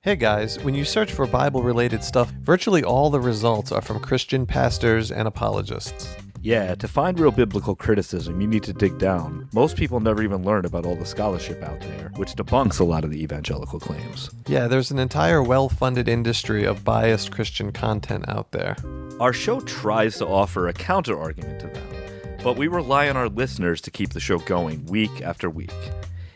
Hey guys, when you search for Bible-related stuff, virtually all the results are from Christian pastors and apologists. Yeah, to find real biblical criticism, you need to dig down. Most people never even learn about all the scholarship out there, which debunks a lot of the evangelical claims. Yeah, there's an entire well-funded industry of biased Christian content out there. Our show tries to offer a counter-argument to them, but we rely on our listeners to keep the show going week after week.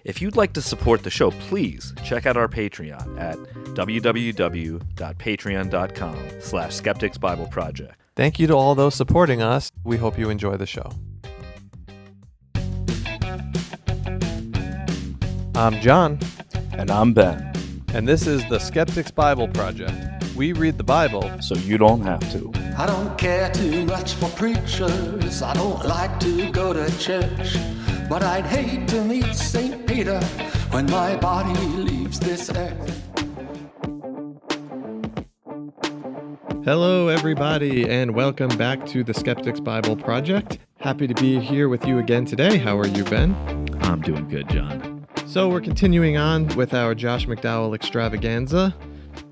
If you'd like to support the show, please check out our Patreon at www.patreon.com/Skeptics Bible Project. Thank you to all those supporting us. We hope you enjoy the show. I'm John. And I'm Ben. And this is the Skeptics Bible Project. We read the Bible so you don't have to. I don't care too much for preachers. I don't like to go to church. But I'd hate to meet St. Peter when my body leaves this earth. Hello, everybody, and welcome back to the Skeptics Bible Project. Happy to be here with you again today. How are you, Ben? I'm doing good, John. So we're continuing on with our Josh McDowell extravaganza.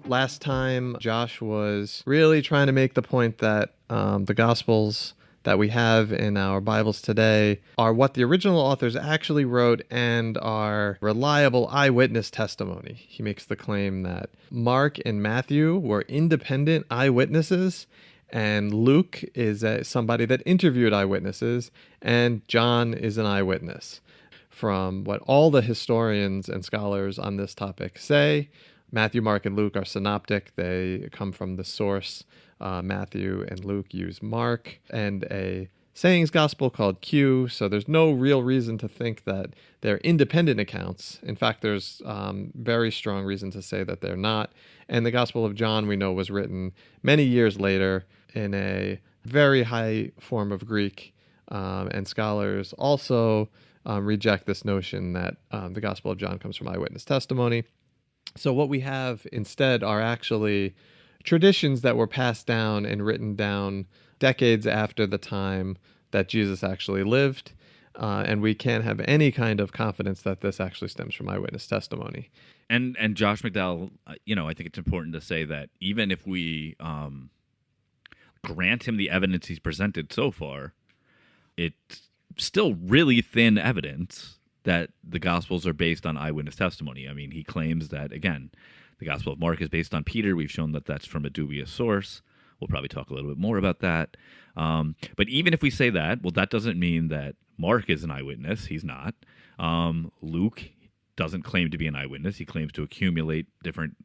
Last time, Josh was really trying to make the point that the Gospels that we have in our Bibles today are what the original authors actually wrote and are reliable eyewitness testimony. He makes the claim that Mark and Matthew were independent eyewitnesses, and Luke is somebody that interviewed eyewitnesses, and John is an eyewitness. From what all the historians and scholars on this topic say, Matthew, Mark, and Luke are synoptic. They come from the source. Matthew and Luke use Mark and a sayings gospel called Q, so there's no real reason to think that they're independent accounts. In fact, there's very strong reason to say that they're not. And the Gospel of John, we know, was written many years later in a very high form of Greek, and scholars also reject this notion that the Gospel of John comes from eyewitness testimony. So what we have instead are actually traditions that were passed down and written down decades after the time that Jesus actually lived, and we can't have any kind of confidence that this actually stems from eyewitness testimony. And Josh McDowell, I think it's important to say that even if we grant him the evidence he's presented so far, it's still really thin evidence that the Gospels are based on eyewitness testimony. I mean, he claims that, again, the Gospel of Mark is based on Peter. We've shown that that's from a dubious source. We'll probably talk a little bit more about that. But even if we say that, well, that doesn't mean that Mark is an eyewitness. He's not. Luke doesn't claim to be an eyewitness. He claims to accumulate different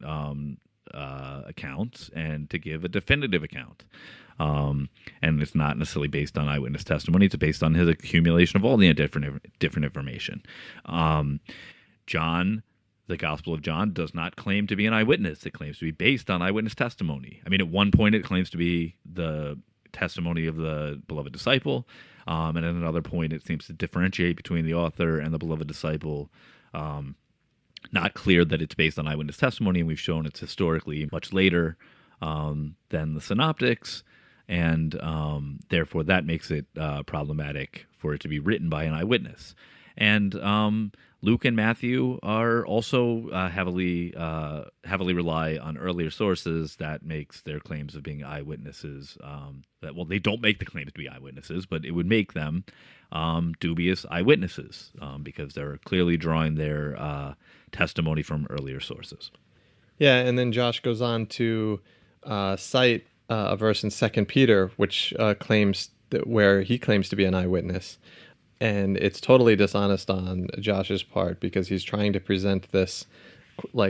accounts and to give a definitive account. And it's not necessarily based on eyewitness testimony. It's based on his accumulation of all the different information. John, the Gospel of John, does not claim to be an eyewitness. It claims to be based on eyewitness testimony. I mean, at one point it claims to be the testimony of the beloved disciple, and at another point it seems to differentiate between the author and the beloved disciple. Not clear that it's based on eyewitness testimony, and we've shown it's historically much later than the synoptics, and therefore that makes it problematic for it to be written by an eyewitness. And Luke and Matthew are also heavily rely on earlier sources. That makes their claims of being eyewitnesses they don't make the claims to be eyewitnesses, but it would make them dubious eyewitnesses because they're clearly drawing their testimony from earlier sources. Yeah, and then Josh goes on to cite a verse in 2 Peter, which claims where he claims to be an eyewitness. And it's totally dishonest on Josh's part because he's trying to present this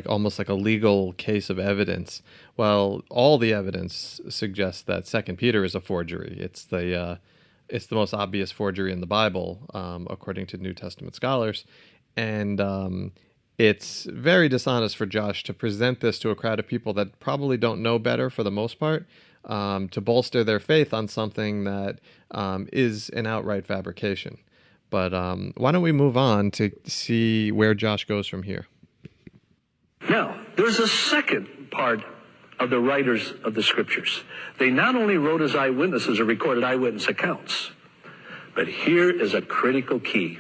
almost like a legal case of evidence. Well, all the evidence suggests that 2 Peter is a forgery. It's the most obvious forgery in the Bible, according to New Testament scholars. And it's very dishonest for Josh to present this to a crowd of people that probably don't know better for the most part, to bolster their faith on something that is an outright fabrication. But why don't we move on to see where Josh goes from here? Now, there's a second part of the writers of the Scriptures. They not only wrote as eyewitnesses or recorded eyewitness accounts, but here is a critical key.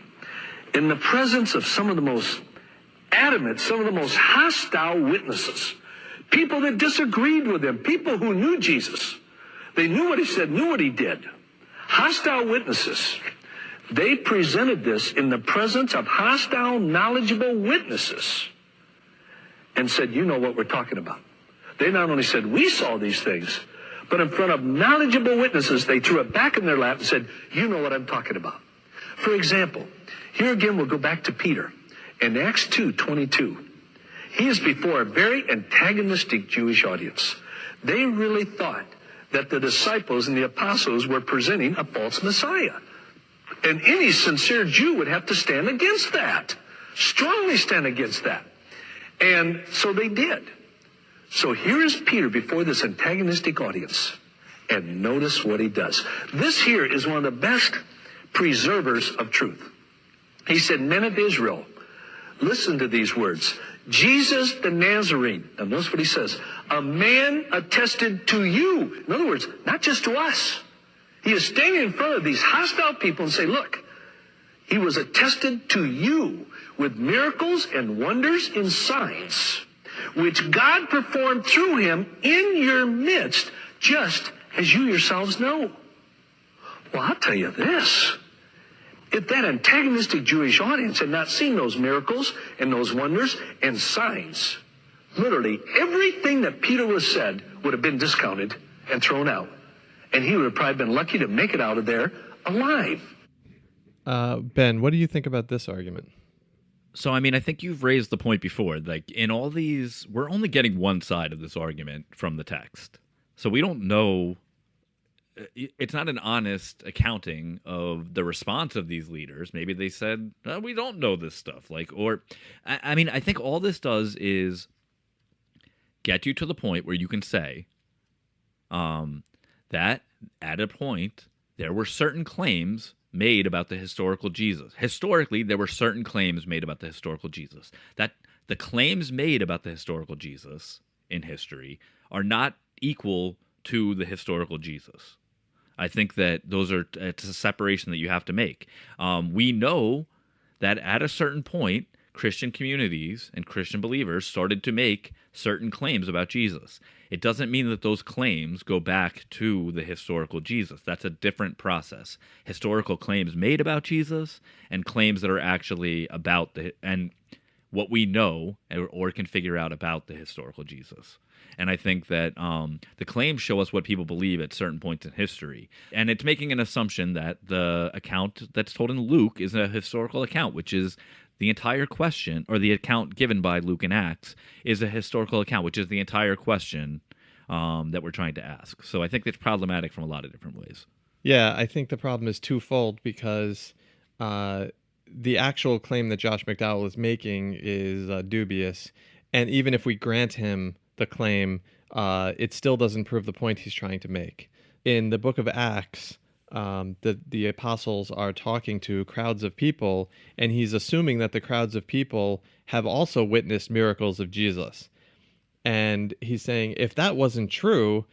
In the presence of some of the most adamant, some of the most hostile witnesses people that disagreed with him, people who knew Jesus. They knew what he said, knew what he did. Hostile witnesses. They presented this in the presence of hostile, knowledgeable witnesses and said, you know what we're talking about. They not only said, we saw these things, but in front of knowledgeable witnesses, they threw it back in their lap and said, you know what I'm talking about. For example, here again we'll go back to Peter. In Acts 2:22, he is before a very antagonistic Jewish audience. They really thought that the disciples and the apostles were presenting a false Messiah. And any sincere Jew would have to stand against that, strongly stand against that. And so they did. So here is Peter before this antagonistic audience. And notice what he does. This here is one of the best preservers of truth. He said, men of Israel, listen to these words. Jesus the Nazarene, now notice what he says, a man attested to you. In other words, not just to us. He is standing in front of these hostile people and say, look, he was attested to you with miracles and wonders and signs, which God performed through him in your midst, just as you yourselves know. Well, I'll tell you this. If that antagonistic Jewish audience had not seen those miracles and those wonders and signs, literally everything that Peter was said would have been discounted and thrown out. And he would have probably been lucky to make it out of there alive. Ben, what do you think about this argument? So, I mean, I think you've raised the point before. Like, in all these, we're only getting one side of this argument from the text. So we don't know. It's not an honest accounting of the response of these leaders. Maybe they said, we don't know this stuff. Like, or, I mean, I think all this does is get you to the point where you can say that at a point there were certain claims made about the historical Jesus. Historically, there were certain claims made about the historical Jesus. That the claims made about the historical Jesus in history are not equal to the historical Jesus. I think that it's a separation that you have to make. We know that at a certain point, Christian communities and Christian believers started to make certain claims about Jesus. It doesn't mean that those claims go back to the historical Jesus. That's a different process. Historical claims made about Jesus and claims that are actually about and what we know or can figure out about the historical Jesus. And I think that the claims show us what people believe at certain points in history. And it's making an assumption that the account that's told in Luke is a historical account, which is the entire question, or the account given by Luke in Acts is a historical account, which is the entire question that we're trying to ask. So I think it's problematic from a lot of different ways. Yeah, I think the problem is twofold because the actual claim that Josh McDowell is making is dubious. And even if we grant him the claim, it still doesn't prove the point he's trying to make. In the book of Acts, the apostles are talking to crowds of people, and he's assuming that the crowds of people have also witnessed miracles of Jesus. And he's saying, if that wasn't true,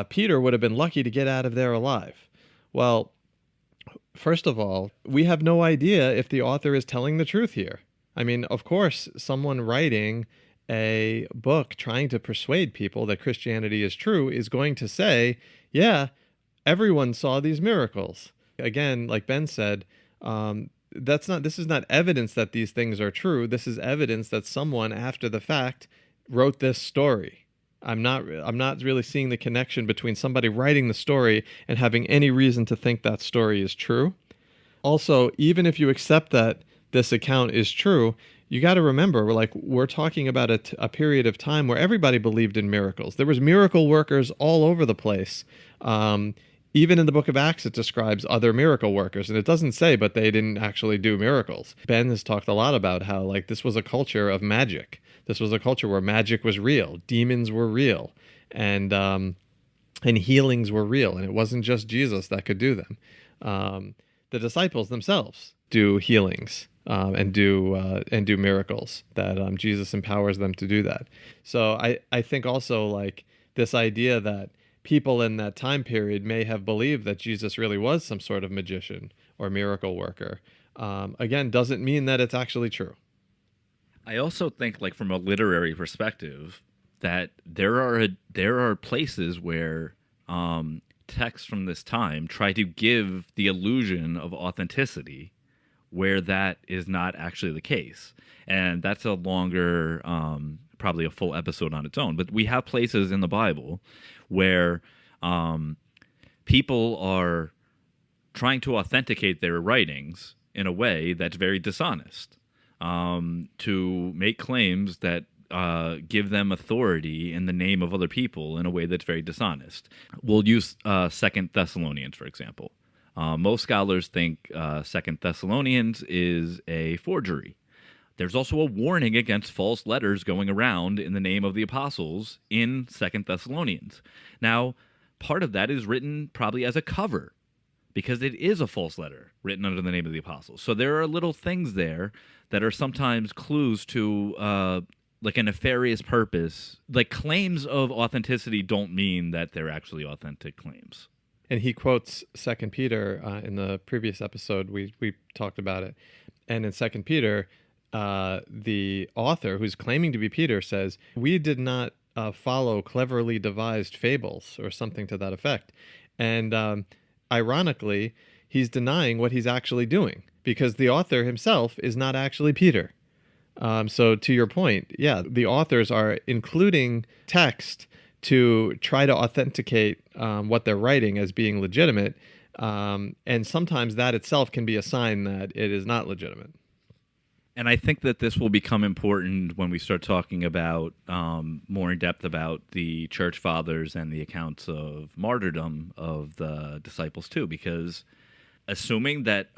Peter would have been lucky to get out of there alive. Well, first of all, we have no idea if the author is telling the truth here. I mean, of course, someone writing a book trying to persuade people that Christianity is true is going to say, yeah, everyone saw these miracles. Again, like Ben said, this is not evidence that these things are true. This is evidence that someone after the fact wrote this story. I'm not really seeing the connection between somebody writing the story and having any reason to think that story is true. Also, even if you accept that this account is true, you got to remember, we're talking about a period of time where everybody believed in miracles. There was miracle workers all over the place. Even in the book of Acts, it describes other miracle workers, and it doesn't say, but they didn't actually do miracles. Ben has talked a lot about how this was a culture of magic. This was a culture where magic was real, demons were real, and healings were real, and it wasn't just Jesus that could do them. The disciples themselves do healings. And do miracles that Jesus empowers them to do that. So I think also this idea that people in that time period may have believed that Jesus really was some sort of magician or miracle worker, again, doesn't mean that it's actually true. I also think from a literary perspective, that there are places where texts from this time try to give the illusion of authenticity where that is not actually the case. And that's a longer, probably a full episode on its own. But we have places in the Bible where people are trying to authenticate their writings in a way that's very dishonest, to make claims that give them authority in the name of other people in a way that's very dishonest. We'll use 2 Thessalonians, for example. Most scholars think 2 Thessalonians is a forgery. There's also a warning against false letters going around in the name of the apostles in 2 Thessalonians. Now, part of that is written probably as a cover, because it is a false letter written under the name of the apostles. So there are little things there that are sometimes clues to like a nefarious purpose. Like, claims of authenticity don't mean that they're actually authentic claims. And he quotes 2 Peter in the previous episode. We talked about it. And in 2 Peter, the author, who's claiming to be Peter, says, "We did not follow cleverly devised fables," or something to that effect. And ironically, he's denying what he's actually doing, because the author himself is not actually Peter. So to your point, yeah, the authors are including text to try to authenticate what they're writing as being legitimate. And sometimes that itself can be a sign that it is not legitimate. And I think that this will become important when we start talking about more in depth about the church fathers and the accounts of martyrdom of the disciples too, because assuming that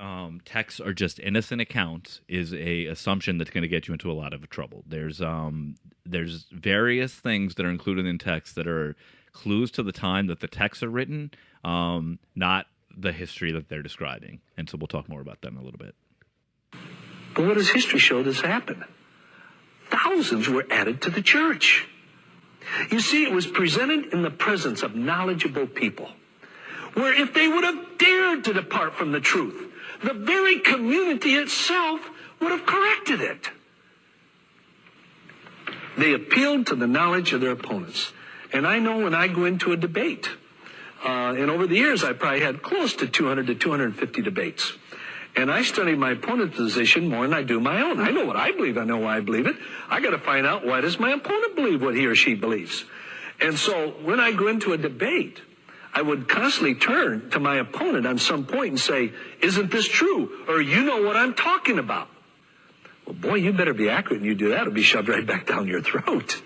texts are just innocent accounts is a assumption that's going to get you into a lot of trouble. There's various things that are included in texts that are clues to the time that the texts are written, not the history that they're describing. And so we'll talk more about that in a little bit. But what does history show this happened? Thousands were added to the church. You see, it was presented in the presence of knowledgeable people, where if they would have dared to depart from the truth, the very community itself would have corrected it. They appealed to the knowledge of their opponents. And I know when I go into a debate, and over the years I probably had close to 200 to 250 debates. And I study my opponent's position more than I do my own. I know what I believe. I know why I believe it. I got to find out, why does my opponent believe what he or she believes? And so when I go into a debate, I would constantly turn to my opponent on some point and say, "Isn't this true?" Or, "You know what I'm talking about." Well, boy, you better be accurate, and you do that, it'll be shoved right back down your throat.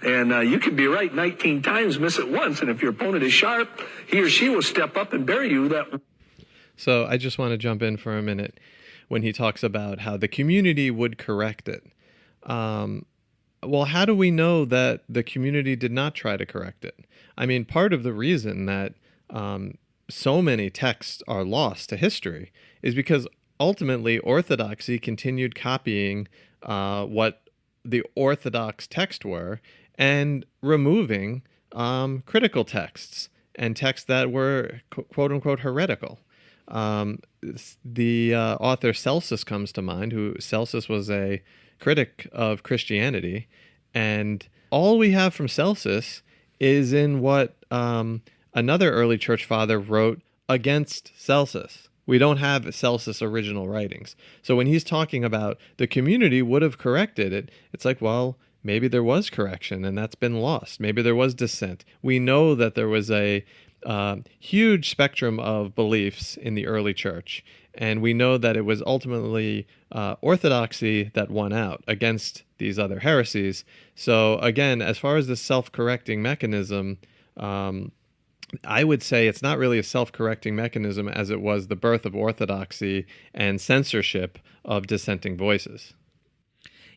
And you can be right 19 times, miss it once, and if your opponent is sharp, he or she will step up and bury you that. So I just want to jump in for a minute when he talks about how the community would correct it. Well, how do we know that the community did not try to correct it? I mean, part of the reason that so many texts are lost to history is because ultimately orthodoxy continued copying what the orthodox texts were and removing critical texts and texts that were quote-unquote heretical. The author Celsus comes to mind, who Celsus was a critic of Christianity, and all we have from Celsus is in what another early church father wrote against Celsus. We don't have Celsus' original writings. So when he's talking about the community would have corrected it, it's like, well, maybe there was correction and that's been lost. Maybe there was dissent. We know that there was a huge spectrum of beliefs in the early church, and we know that it was ultimately orthodoxy that won out against these other heresies. So again, as far as the self-correcting mechanism, I would say it's not really a self-correcting mechanism as it was the birth of orthodoxy and censorship of dissenting voices.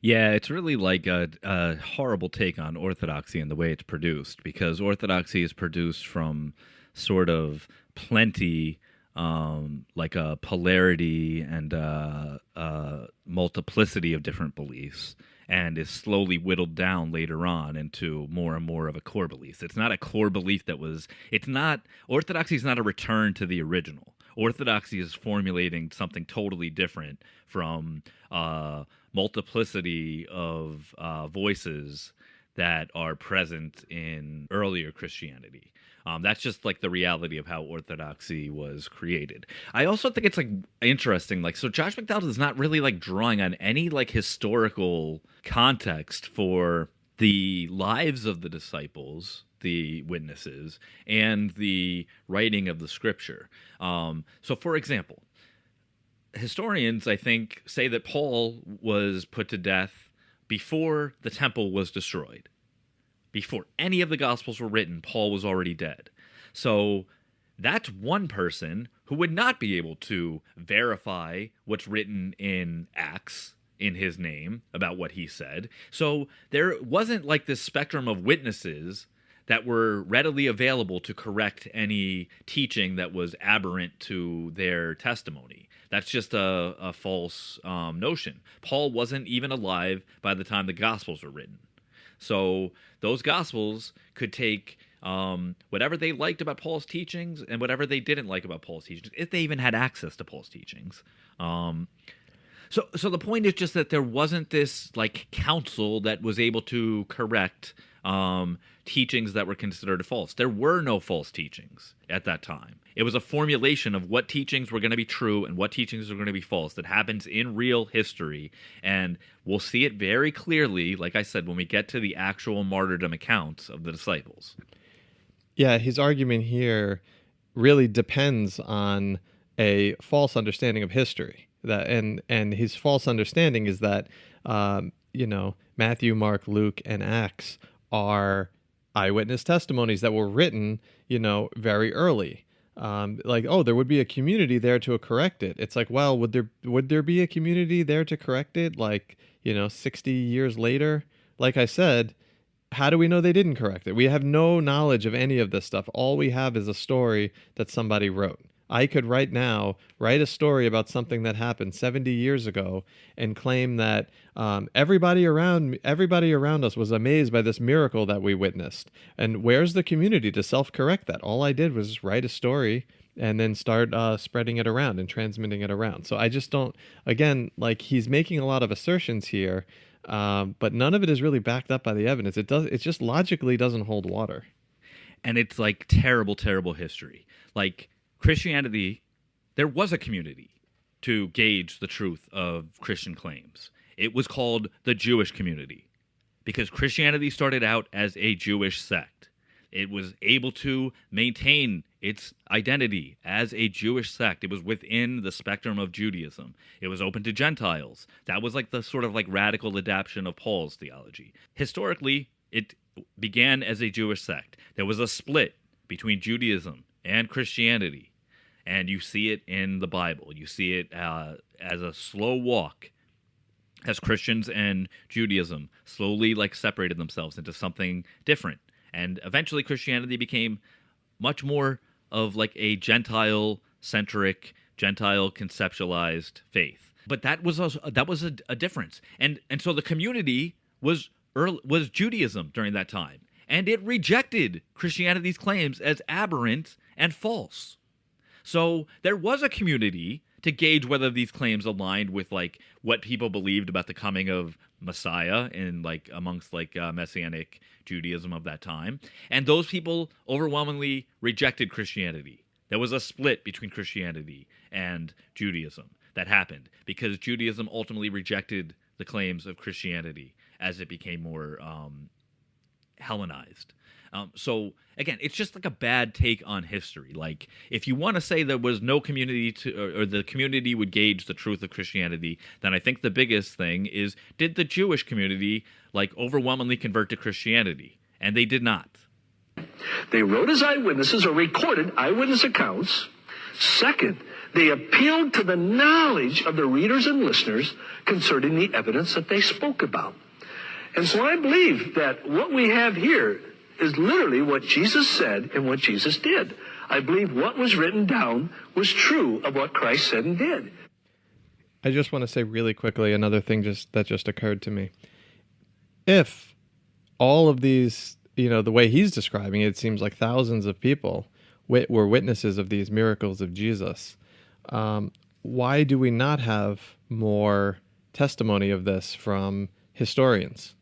Yeah, it's really like a horrible take on orthodoxy and the way it's produced, because orthodoxy is produced from sort of plenty, like a polarity and multiplicity of different beliefs, and is slowly whittled down later on into more and more of a core belief. It's not a core belief orthodoxy is not a return to the original. Orthodoxy is formulating something totally different from multiplicity of voices that are present in earlier Christianity. That's just like the reality of how orthodoxy was created. I also think it's like interesting, like, so Josh McDowell is not really like drawing on any like historical context for the lives of the disciples, the witnesses, and the writing of the scripture. So for example, historians, I think, say that Paul was put to death before the temple was destroyed. Before any of the Gospels were written, Paul was already dead. So that's one person who would not be able to verify what's written in Acts in his name about what he said. So there wasn't like this spectrum of witnesses that were readily available to correct any teaching that was aberrant to their testimony. That's just a false notion. Paul wasn't even alive by the time the Gospels were written. So those Gospels could take whatever they liked about Paul's teachings and whatever they didn't like about Paul's teachings, if they even had access to Paul's teachings. So the point is just that there wasn't this like council that was able to correct teachings that were considered false. There were no false teachings at that time. It was a formulation of what teachings were going to be true and what teachings were going to be false that happens in real history. And we'll see it very clearly, like I said, when we get to the actual martyrdom accounts of the disciples. Yeah, his argument here really depends on a false understanding of history. And his false understanding is that Matthew, Mark, Luke, and Acts are eyewitness testimonies that were written, very early. There would be a community there to correct it. It's like, well, would there be a community there to correct it? 60 years later? Like I said, how do we know they didn't correct it? We have no knowledge of any of this stuff. All we have is a story that somebody wrote. I could right now write a story about something that happened 70 years ago and claim that everybody around us was amazed by this miracle that we witnessed. And where's the community to self-correct that? All I did was write a story and then start spreading it around and transmitting it around. So I just don't, again, like he's making a lot of assertions here, but none of it is really backed up by the evidence. It just logically doesn't hold water. And it's like terrible, terrible history. Like, Christianity, there was a community to gauge the truth of Christian claims. It was called the Jewish community because Christianity started out as a Jewish sect. It was able to maintain its identity as a Jewish sect. It was within the spectrum of Judaism. It was open to Gentiles. That was like the sort of like radical adaptation of Paul's theology. Historically, it began as a Jewish sect. There was a split between Judaism and Christianity. And you see it in the Bible. You see it as a slow walk as Christians and Judaism slowly like separated themselves into something different. And eventually Christianity became much more of like a Gentile-centric, Gentile-conceptualized faith. But that was a difference. And so the community was Judaism during that time. And it rejected Christianity's claims as aberrant and false. So there was a community to gauge whether these claims aligned with like what people believed about the coming of Messiah in like amongst like Messianic Judaism of that time. And those people overwhelmingly rejected Christianity. There was a split between Christianity and Judaism that happened because Judaism ultimately rejected the claims of Christianity as it became more Hellenized. So again, it's just like a bad take on history. Like if you want to say there was no community or the community would gauge the truth of Christianity, then I think the biggest thing is, did the Jewish community like overwhelmingly convert to Christianity? And they did not. They wrote as eyewitnesses or recorded eyewitness accounts. Second, they appealed to the knowledge of the readers and listeners concerning the evidence that they spoke about. And so I believe that what we have here is literally what Jesus said and what Jesus did. I believe what was written down was true of what Christ said and did. I just want to say really quickly another thing that just occurred to me. If all of these, the way he's describing it, it seems like thousands of people were witnesses of these miracles of Jesus. Why do we not have more testimony of this from historians?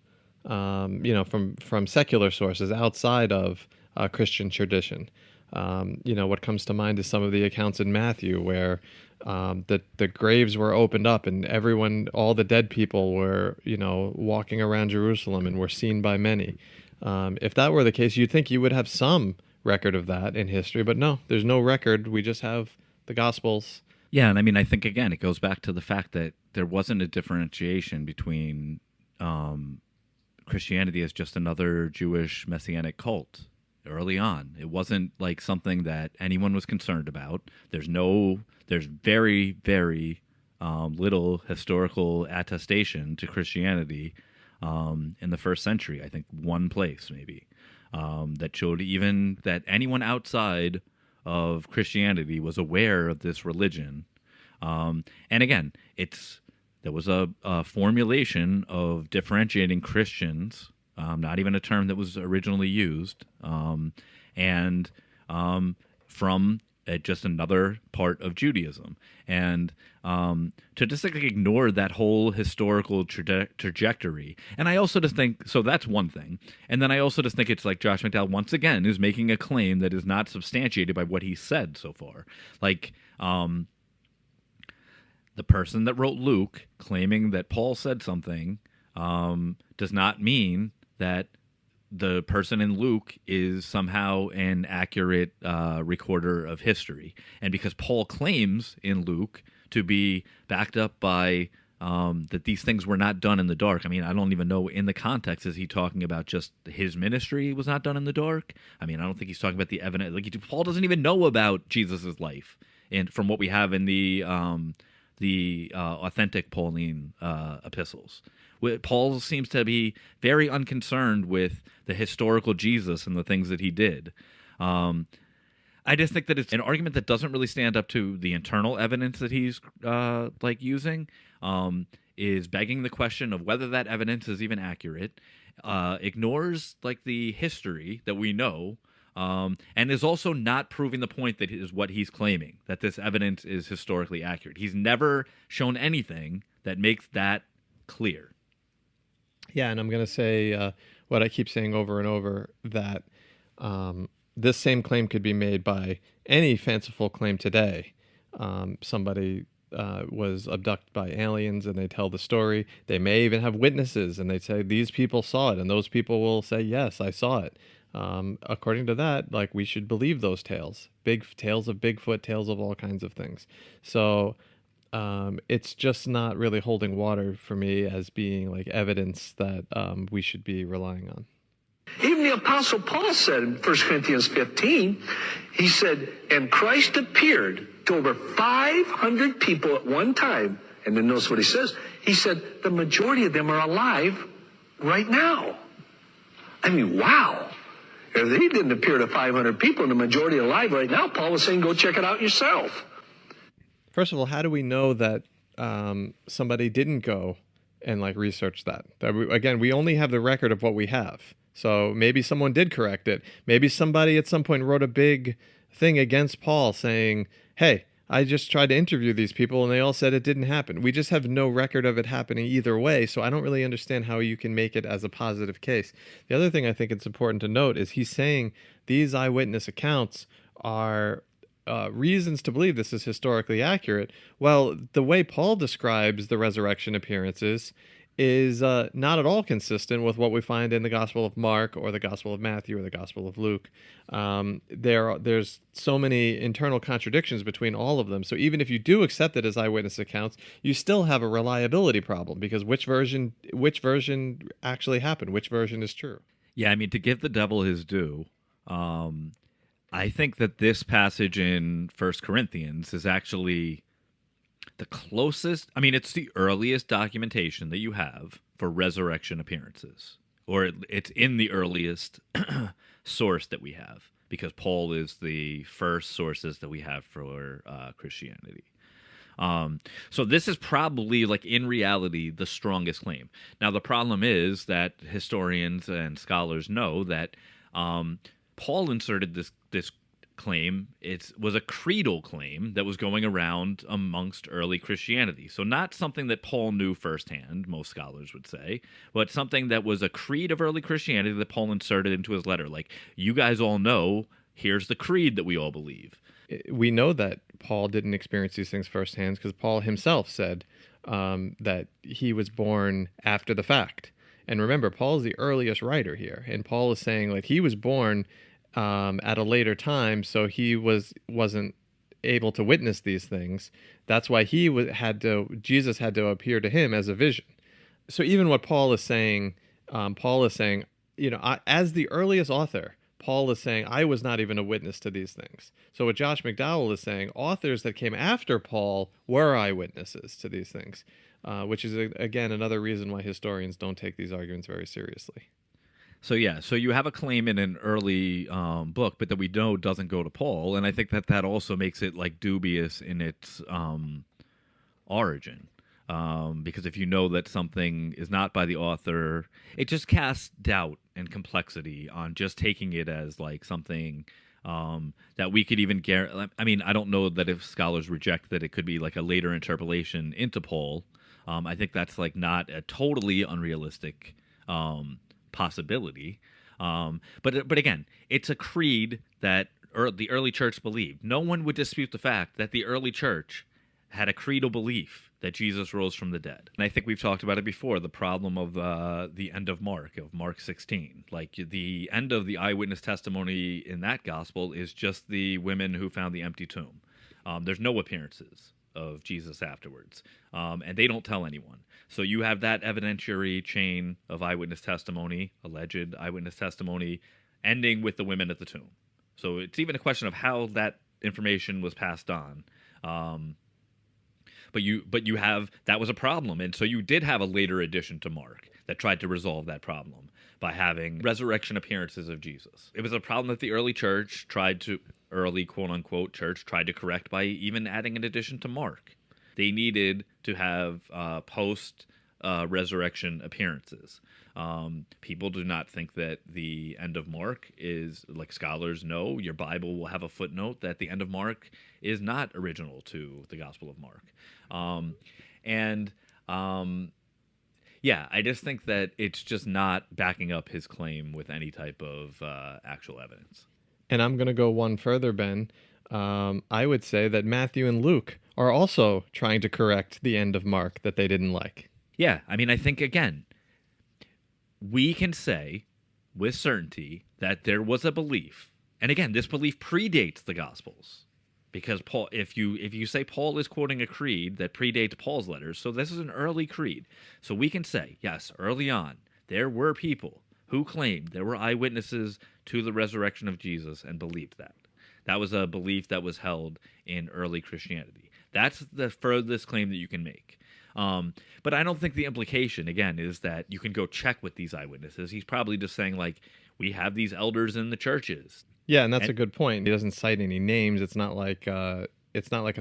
from secular sources outside of Christian tradition. What comes to mind is some of the accounts in Matthew where the graves were opened up and all the dead people were, walking around Jerusalem and were seen by many. If that were the case, you'd think you would have some record of that in history, but no, there's no record. We just have the Gospels. Yeah, and I mean, I think, again, it goes back to the fact that there wasn't a differentiation between Christianity as just another Jewish messianic cult early on. It wasn't like something that anyone was concerned about. There's very, very little historical attestation to Christianity in the first century. I think one place maybe that showed even that anyone outside of Christianity was aware of this religion. And again, there was a formulation of differentiating Christians, not even a term that was originally used, and from just another part of Judaism. And to just ignore that whole historical trajectory. And I also just think, so that's one thing. And then I also just think it's like Josh McDowell, once again, is making a claim that is not substantiated by what he said so far. Like, the person that wrote Luke claiming that Paul said something does not mean that the person in Luke is somehow an accurate recorder of history. And because Paul claims in Luke to be backed up by that these things were not done in the dark. I mean, I don't even know in the context, is he talking about just his ministry was not done in the dark? I mean, I don't think he's talking about the evidence. Like, Paul doesn't even know about Jesus' life, and from what we have in the authentic Pauline epistles. Paul seems to be very unconcerned with the historical Jesus and the things that he did. I just think that it's an argument that doesn't really stand up to the internal evidence that he's using, is begging the question of whether that evidence is even accurate, ignores the history that we know, and is also not proving the point that is what he's claiming, that this evidence is historically accurate. He's never shown anything that makes that clear. Yeah, and I'm going to say what I keep saying over and over, that this same claim could be made by any fanciful claim today. Somebody was abducted by aliens and they tell the story. They may even have witnesses and they say, these people saw it, and those people will say, yes, I saw it. According to that, we should believe those tales. Big tales of Bigfoot, tales of all kinds of things. So it's just not really holding water for me as being evidence that we should be relying on. Even the Apostle Paul said in 1 Corinthians 15, he said, and Christ appeared to over 500 people at one time. And then notice what he says. He said, the majority of them are alive right now. I mean, wow. If he didn't appear to 500 people and the majority are alive right now, Paul was saying, go check it out yourself. First of all, how do we know that somebody didn't go and research that? Again, we only have the record of what we have. So maybe someone did correct it. Maybe somebody at some point wrote a big thing against Paul saying, hey, I just tried to interview these people and they all said it didn't happen. We just have no record of it happening either way. So I don't really understand how you can make it as a positive case. The other thing I think it's important to note is he's saying these eyewitness accounts are reasons to believe this is historically accurate. Well, the way Paul describes the resurrection appearances is not at all consistent with what we find in the Gospel of Mark or the Gospel of Matthew or the Gospel of Luke. There's so many internal contradictions between all of them. So even if you do accept it as eyewitness accounts, you still have a reliability problem, because which version actually happened? Which version is true? Yeah, I mean, to give the devil his due, I think that this passage in 1 Corinthians is actually the closest, it's the earliest documentation that you have for resurrection appearances, or it's in the earliest source that we have, because Paul is the first sources that we have for Christianity. So this is probably, in reality, the strongest claim. Now, the problem is that historians and scholars know that Paul inserted this claim was a creedal claim that was going around amongst early Christianity. So not something that Paul knew firsthand, most scholars would say, but something that was a creed of early Christianity that Paul inserted into his letter. Like, you guys all know, here's the creed that we all believe. We know that Paul didn't experience these things firsthand because Paul himself said that he was born after the fact. And remember, Paul is the earliest writer here, and Paul is saying like he was born at a later time, so he wasn't able to witness these things. That's why Jesus had to appear to him as a vision. So even what Paul is saying, as the earliest author, Paul is saying, I was not even a witness to these things. So what Josh McDowell is saying, authors that came after Paul were eyewitnesses to these things, which is, again, another reason why historians don't take these arguments very seriously. So you have a claim in an early book, but that we know doesn't go to Paul, and I think that also makes it like dubious in its origin. Because if you know that something is not by the author, it just casts doubt and complexity on just taking it as like something that we could even guarantee. I mean, I don't know that if scholars reject that it could be like a later interpolation into Paul. I think that's like not a totally unrealistic possibility. But again, it's a creed that the early church believed. No one would dispute the fact that the early church had a creedal belief that Jesus rose from the dead. And I think we've talked about it before, the problem of the end of Mark 16. Like, the end of the eyewitness testimony in that gospel is just the women who found the empty tomb. There's no appearances of Jesus afterwards, and they don't tell anyone. So you have that evidentiary chain of eyewitness testimony, alleged eyewitness testimony, ending with the women at the tomb. So it's even a question of how that information was passed on. But you have, that was a problem, and so you did have a later addition to Mark that tried to resolve that problem by having resurrection appearances of Jesus. It was a problem that the early church early quote-unquote church tried to correct by even adding an addition to Mark. They needed to have post-resurrection appearances. People do not think that the end of Mark is, like scholars know, your Bible will have a footnote that the end of Mark is not original to the Gospel of Mark. I just think that it's just not backing up his claim with any type of actual evidence. And I'm going to go one further, Ben. I would say that Matthew and Luke are also trying to correct the end of Mark that they didn't like. Yeah, I mean, I think, again, we can say with certainty that there was a belief. And again, this belief predates the Gospels. Because Paul, if you say Paul is quoting a creed that predates Paul's letters, so this is an early creed. So we can say, yes, early on, there were people who claimed there were eyewitnesses to the resurrection of Jesus and believed that. That was a belief that was held in early Christianity. That's the furthest claim that you can make. But I don't think the implication, again, is that you can go check with these eyewitnesses. He's probably just saying, like, we have these elders in the churches. Yeah, and that's a good point. He doesn't cite any names. It's not like a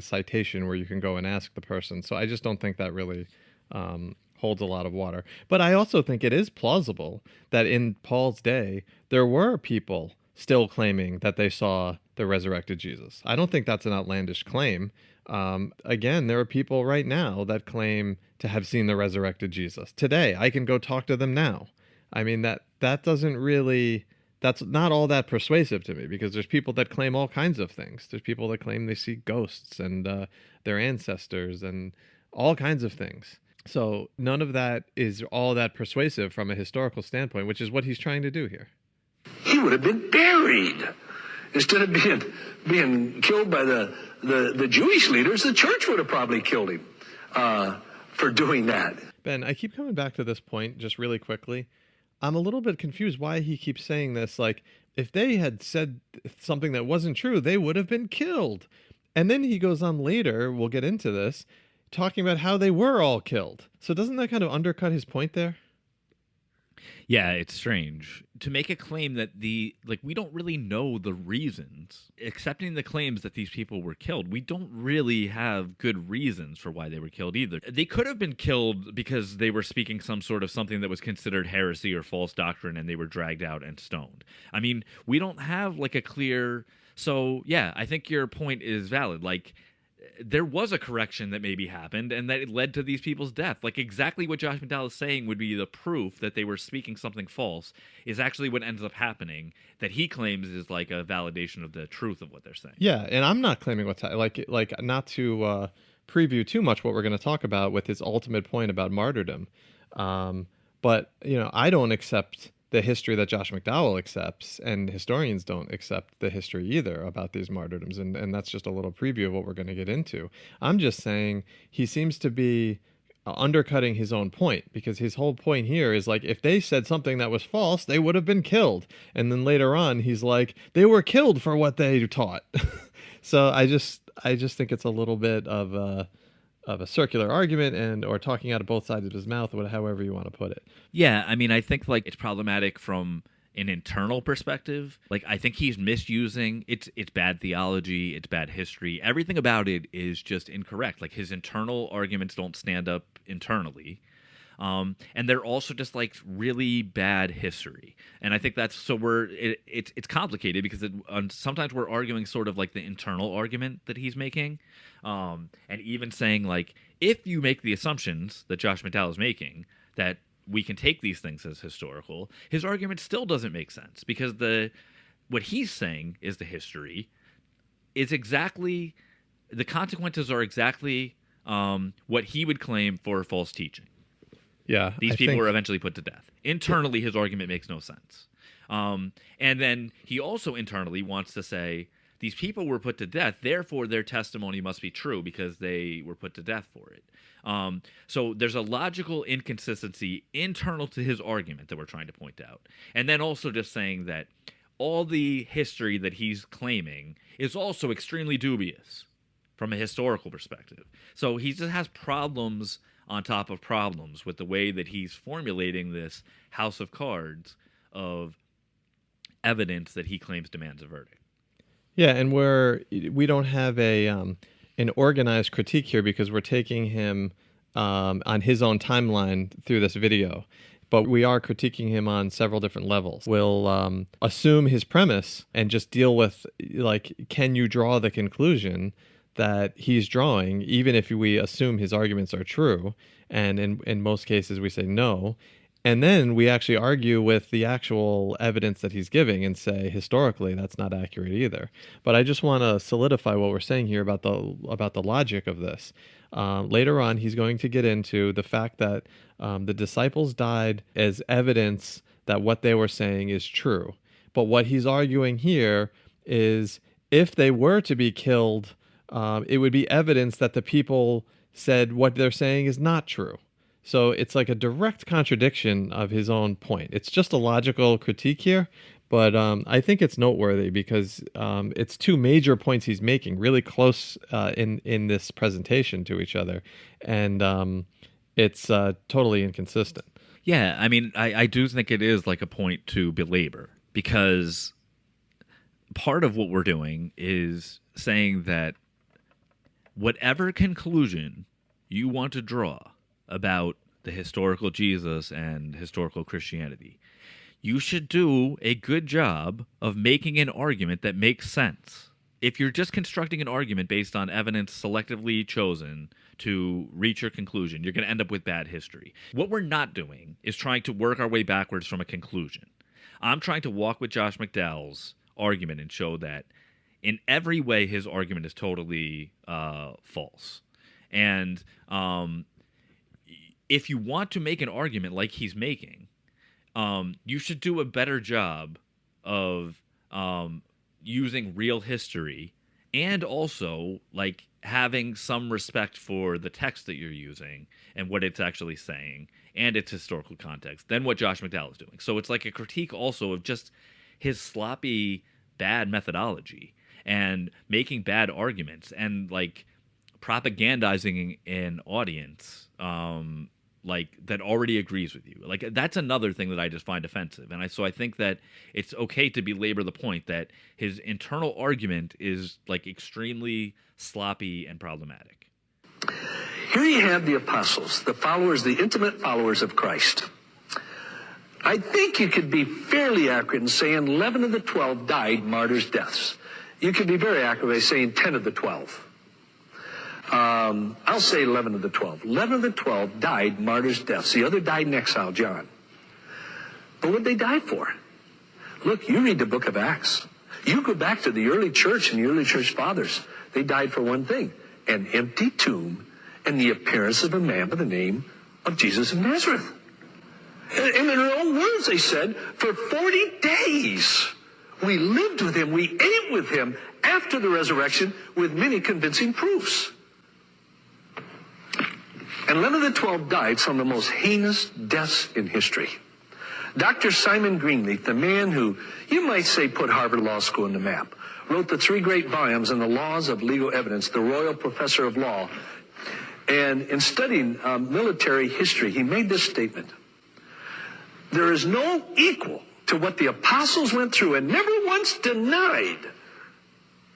citation where you can go and ask the person. So I just don't think that really holds a lot of water. But I also think it is plausible that in Paul's day, there were people still claiming that they saw the resurrected Jesus. I don't think that's an outlandish claim. Again, there are people right now that claim to have seen the resurrected Jesus. Today, I can go talk to them now. I mean, that doesn't really... That's not all that persuasive to me, because there's people that claim all kinds of things. There's people that claim they see ghosts and their ancestors and all kinds of things. So none of that is all that persuasive from a historical standpoint, which is what he's trying to do here. He would have been buried. Instead of being killed by the Jewish leaders, the church would have probably killed him for doing that. Ben, I keep coming back to this point just really quickly. I'm a little bit confused why he keeps saying this. Like, if they had said something that wasn't true, they would have been killed. And then he goes on later, we'll get into this, talking about how they were all killed. So doesn't that kind of undercut his point there? Yeah, it's strange to make a claim that we don't really know the reasons. Accepting the claims that these people were killed, we don't really have good reasons for why they were killed either. They could have been killed because they were speaking some sort of something that was considered heresy or false doctrine, and they were dragged out and stoned. I mean, we don't have like a clear. So yeah, I think your point is valid. Like, there was a correction that maybe happened and that it led to these people's death. Like, exactly what Josh McDowell is saying would be the proof that they were speaking something false is actually what ends up happening, that he claims is like a validation of the truth of what they're saying. Yeah, and I'm not claiming what's like not to preview too much what we're going to talk about with his ultimate point about martyrdom. But, I don't accept the history that Josh McDowell accepts, and historians don't accept the history either about these martyrdoms, and that's just a little preview of what we're going to get into. I'm just saying he seems to be undercutting his own point, because his whole point here is like, if they said something that was false, they would have been killed. And then later on, he's like, they were killed for what they taught. So I just think it's a little bit of a circular argument or talking out of both sides of his mouth, or however you want to put it. Yeah, I mean, I think like it's problematic from an internal perspective. Like, I think he's misusing it's bad theology, it's bad history. Everything about it is just incorrect. Like, his internal arguments don't stand up internally. And they're also just like really bad history. And I think that's so it's complicated because sometimes we're arguing sort of like the internal argument that he's making. And even saying like, if you make the assumptions that Josh McDowell is making, that we can take these things as historical, his argument still doesn't make sense, because what he's saying is the history is exactly, the consequences are exactly what he would claim for false teaching. Yeah, these people were eventually put to death. Internally, his argument makes no sense. And then he also internally wants to say, these people were put to death, therefore their testimony must be true because they were put to death for it. So there's a logical inconsistency internal to his argument that we're trying to point out. And then also just saying that all the history that he's claiming is also extremely dubious from a historical perspective. So he just has problems on top of problems with the way that he's formulating this house of cards of evidence that he claims demands a verdict. Yeah, and we don't have an organized critique here, because we're taking him on his own timeline through this video. But we are critiquing him on several different levels. We'll assume his premise and just deal with, like, can you draw the conclusion that he's drawing, even if we assume his arguments are true? And in most cases, we say no. And then we actually argue with the actual evidence that he's giving and say, historically, that's not accurate either. But I just want to solidify what we're saying here about the logic of this. Later on, he's going to get into the fact that the disciples died as evidence that what they were saying is true. But what he's arguing here is, if they were to be killed, it would be evidence that the people said what they're saying is not true. So it's like a direct contradiction of his own point. It's just a logical critique here, but I think it's noteworthy because it's two major points he's making, really close in this presentation to each other, and it's totally inconsistent. Yeah, I mean, I do think it is like a point to belabor, because part of what we're doing is saying that whatever conclusion you want to draw about the historical Jesus and historical Christianity, you should do a good job of making an argument that makes sense. If you're just constructing an argument based on evidence selectively chosen to reach your conclusion, you're going to end up with bad history. What we're not doing is trying to work our way backwards from a conclusion. I'm trying to walk with Josh McDowell's argument and show that in every way his argument is totally false. And if you want to make an argument like he's making, you should do a better job of using real history, and also like having some respect for the text that you're using and what it's actually saying and its historical context than what Josh McDowell is doing. So it's like a critique also of just his sloppy, bad methodology and making bad arguments and like propagandizing an audience that already agrees with you. Like, that's another thing that I just find offensive. And I think that it's okay to belabor the point that his internal argument is like extremely sloppy and problematic. Here you have the apostles, the followers, the intimate followers of Christ. I think you could be fairly accurate in saying 11 of the 12 died martyrs' deaths. You could be very accurate by saying 10 of the 12. I'll say 11 of the 12. 11 of the 12 died martyrs' deaths. The other died in exile, John. But what did they die for? Look, you read the book of Acts. You go back to the early church and the early church fathers. They died for one thing, an empty tomb and the appearance of a man by the name of Jesus of Nazareth. And in their own words, they said, for 40 days we lived with him, we ate with him after the resurrection with many convincing proofs. And 11 of the 12 died some of the most heinous deaths in history. Dr. Simon Greenleaf, the man who, you might say, put Harvard Law School on the map, wrote the 3 great volumes on the laws of legal evidence, the Royal Professor of Law. And in studying military history, he made this statement: there is no equal to what the apostles went through and never once denied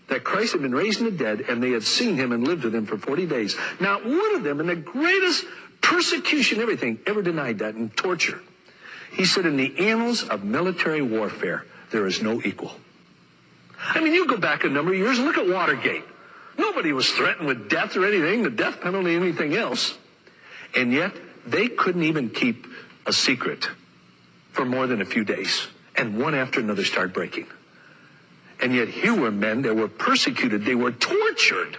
that Christ had been raised from the dead, and they had seen him and lived with him for 40 days. Not one of them, in the greatest persecution, everything, ever denied that, and torture. He said, in the annals of military warfare, there is no equal. I mean, you go back a number of years and look at Watergate. Nobody was threatened with death or anything, the death penalty, anything else. And yet, they couldn't even keep a secret for more than a few days. And one after another started breaking. And yet here were men that were persecuted, they were tortured.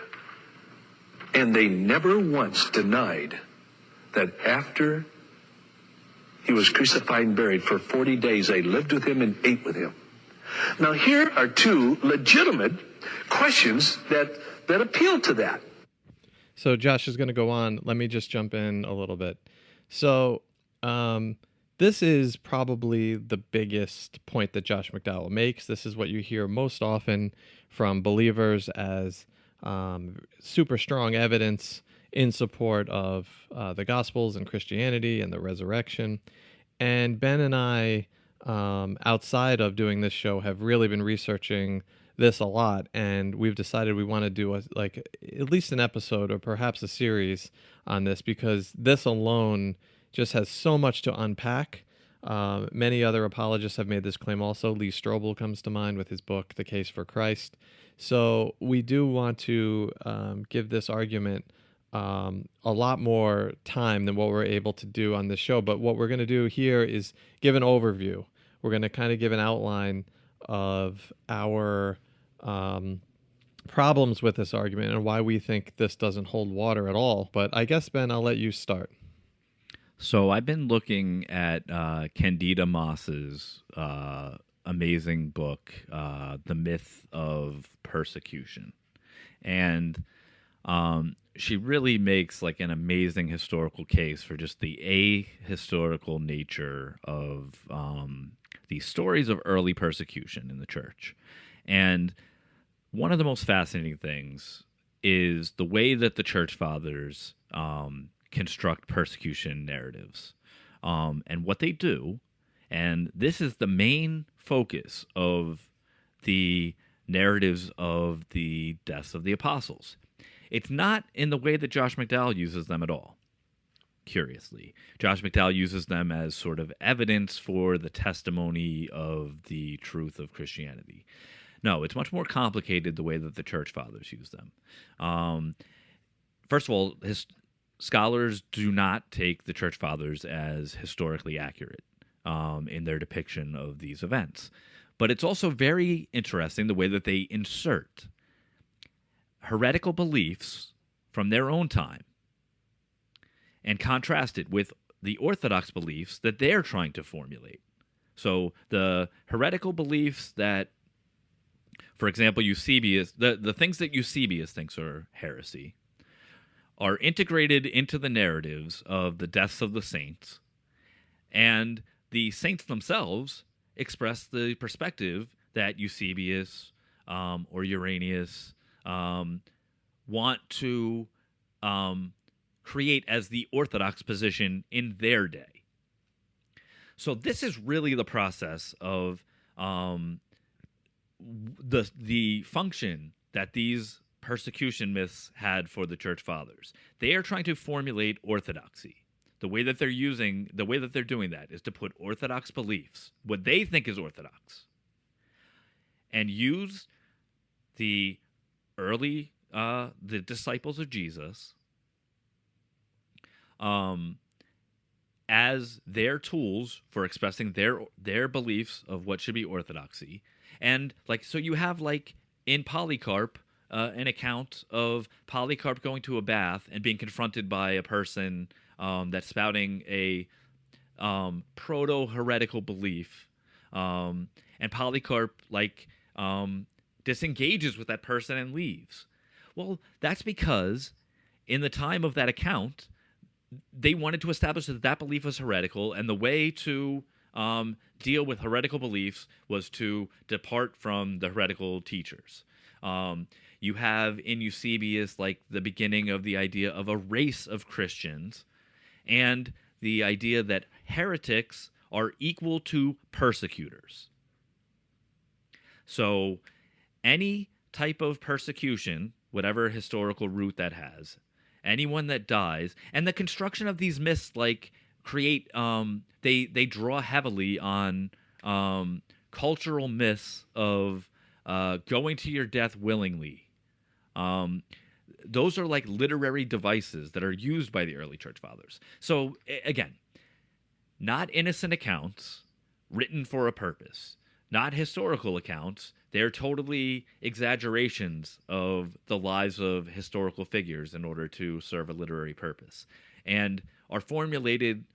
And they never once denied that after he was crucified and buried for 40 days, they lived with him and ate with him. Now here are 2 legitimate questions that appeal to that. So Josh is going to go on. Let me just jump in a little bit. So this is probably the biggest point that Josh McDowell makes. This is what you hear most often from believers as super strong evidence in support of the Gospels and Christianity and the resurrection. And Ben and I, outside of doing this show, have really been researching this a lot, and we've decided we want to do at least an episode or perhaps a series on this, because this alone just has so much to unpack. Many other apologists have made this claim also. Lee Strobel comes to mind with his book, The Case for Christ. So we do want to give this argument a lot more time than what we're able to do on this show. But what we're going to do here is give an overview. We're going to kind of give an outline of our problems with this argument and why we think this doesn't hold water at all. But I guess, Ben, I'll let you start. So I've been looking at Candida Moss's amazing book, The Myth of Persecution. And she really makes like an amazing historical case for just the ahistorical nature of these stories of early persecution in the church. And one of the most fascinating things is the way that the church fathers construct persecution narratives and what they do. And this is the main focus of the narratives of the deaths of the apostles. It's not in the way that Josh McDowell uses them at all. Curiously, Josh McDowell uses them as sort of evidence for the testimony of the truth of Christianity. No, it's much more complicated the way that the church fathers use them. First of all, scholars do not take the church fathers as historically accurate in their depiction of these events. But it's also very interesting the way that they insert heretical beliefs from their own time and contrast it with the orthodox beliefs that they're trying to formulate. So the heretical beliefs that, for example, Eusebius, the things that Eusebius thinks are heresy, are integrated into the narratives of the deaths of the saints, and the saints themselves express the perspective that Eusebius or Irenaeus want to create as the orthodox position in their day. So this is really the process of the function that these persecution myths had for the church fathers. They are trying to formulate orthodoxy. The way that they're doing that is to put orthodox beliefs, what they think is orthodox, and use the early the disciples of Jesus as their tools for expressing their beliefs of what should be orthodoxy. And so you have in Polycarp an account of Polycarp going to a bath and being confronted by a person that's spouting a proto-heretical belief, and Polycarp disengages with that person and leaves. Well, that's because in the time of that account, they wanted to establish that belief was heretical, and the way to deal with heretical beliefs was to depart from the heretical teachers. You have in Eusebius the beginning of the idea of a race of Christians, and the idea that heretics are equal to persecutors. So any type of persecution, whatever historical root that has, anyone that dies, and the construction of these myths create they draw heavily on cultural myths of going to your death willingly. Those are literary devices that are used by the early church fathers. So again, not innocent accounts written for a purpose, not historical accounts. They're totally exaggerations of the lives of historical figures in order to serve a literary purpose, and are formulated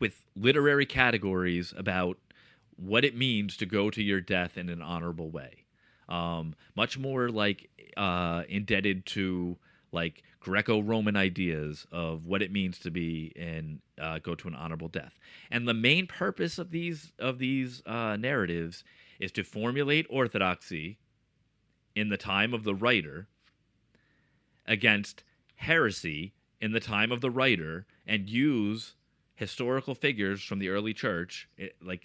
with literary categories about what it means to go to your death in an honorable way. Much more indebted to Greco-Roman ideas of what it means to be and go to an honorable death. And the main purpose of these narratives is to formulate orthodoxy in the time of the writer against heresy in the time of the writer, and use historical figures from the early church,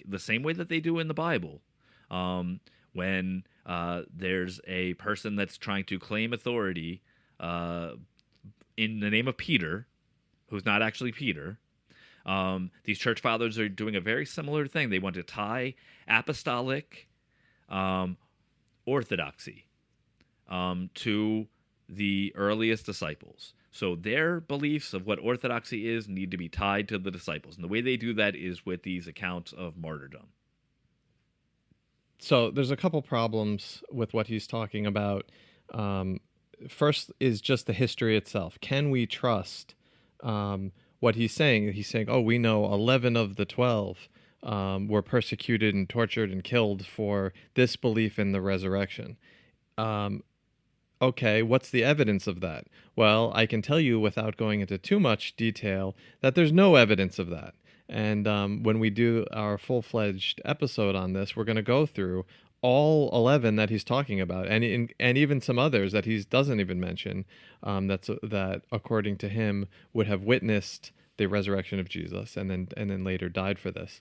the same way that they do in the Bible. When there's a person that's trying to claim authority in the name of Peter, who's not actually Peter, these church fathers are doing a very similar thing. They want to tie apostolic orthodoxy to the earliest disciples. So their beliefs of what orthodoxy is need to be tied to the disciples. And the way they do that is with these accounts of martyrdom. So there's a couple problems with what he's talking about. First is just the history itself. Can we trust what he's saying? He's saying, we know 11 of the 12 were persecuted and tortured and killed for this belief in the resurrection. Okay, what's the evidence of that? Well, I can tell you without going into too much detail that there's no evidence of that. And when we do our full-fledged episode on this, we're going to go through all 11 that he's talking about, and even some others that he doesn't even mention, that according to him would have witnessed the resurrection of Jesus and then later died for this.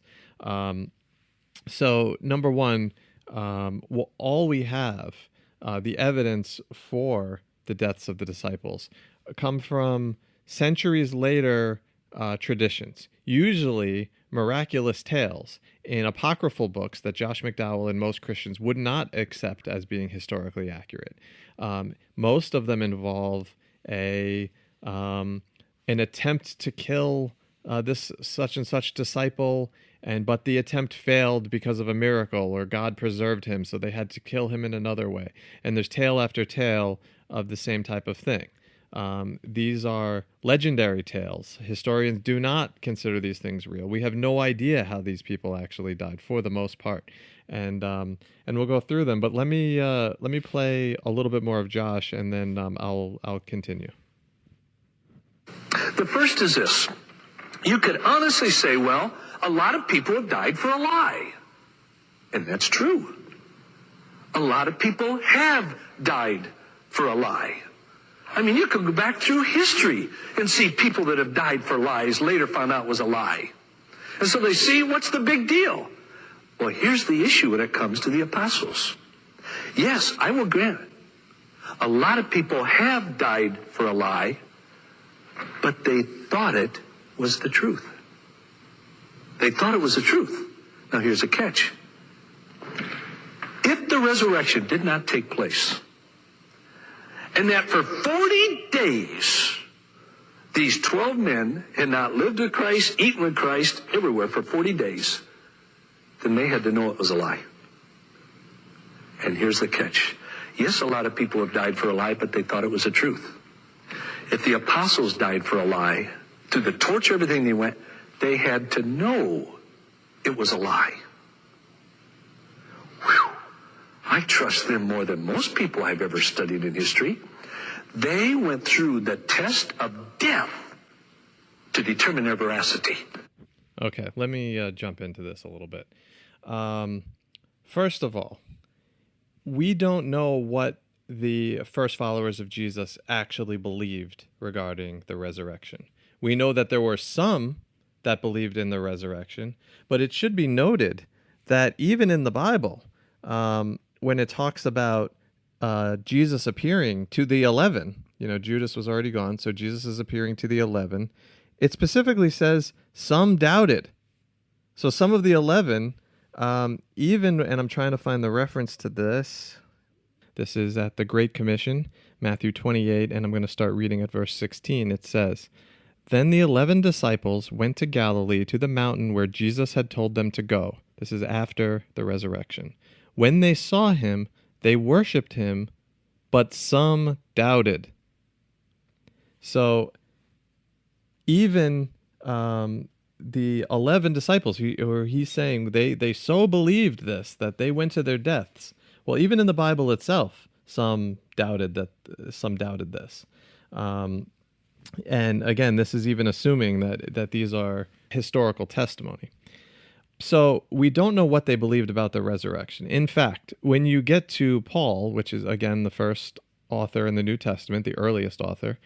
So number one, all we have, the evidence for the deaths of the disciples, come from centuries later traditions, usually miraculous tales in apocryphal books that Josh McDowell and most Christians would not accept as being historically accurate. Most of them involve an attempt to kill this such and such disciple, but the attempt failed because of a miracle, or God preserved him, so they had to kill him in another way. And there's tale after tale of the same type of thing. These are legendary tales. Historians do not consider these things real. We have no idea how these people actually died, for the most part, and we'll go through them. But let me play a little bit more of Josh, and then I'll continue. The first is this: you could honestly say, well, a lot of people have died for a lie, and that's true. A lot of people have died for a lie. I mean, you could go back through history and see people that have died for lies later found out was a lie. And so they see, what's the big deal? Well, here's the issue when it comes to the apostles. Yes, I will grant it. A lot of people have died for a lie, but they thought it was the truth. They thought it was the truth. Now here's a catch. If the resurrection did not take place, and that for 40 days, these 12 men had not lived with Christ, eaten with Christ, everywhere for 40 days, then they had to know it was a lie. And here's the catch. Yes, a lot of people have died for a lie, but they thought it was the truth. If the apostles died for a lie, through the torture, everything they went, they had to know it was a lie. Whew. I trust them more than most people I've ever studied in history. They went through the test of death to determine their veracity. Okay, let me jump into this a little bit. First of all, we don't know what the first followers of Jesus actually believed regarding the resurrection. We know that there were some that believed in the resurrection, but it should be noted that even in the Bible, when it talks about Jesus appearing to the 11, Judas was already gone, so Jesus is appearing to the 11, it specifically says some doubted. So some of the 11, and I'm trying to find the reference to this. This is at the Great Commission, Matthew 28, and I'm going to start reading at verse 16. It says, "Then the 11 disciples went to Galilee to the mountain where Jesus had told them to go." This is after the resurrection. "When they saw him, they worshipped him, but some doubted." So even the 11 disciples, he's saying they so believed this that they went to their deaths. Well, even in the Bible itself, some doubted this. And again, this is even assuming that these are historical testimony. So we don't know what they believed about the resurrection. In fact, when you get to Paul, which is, again, the first author in the New Testament, the earliest author,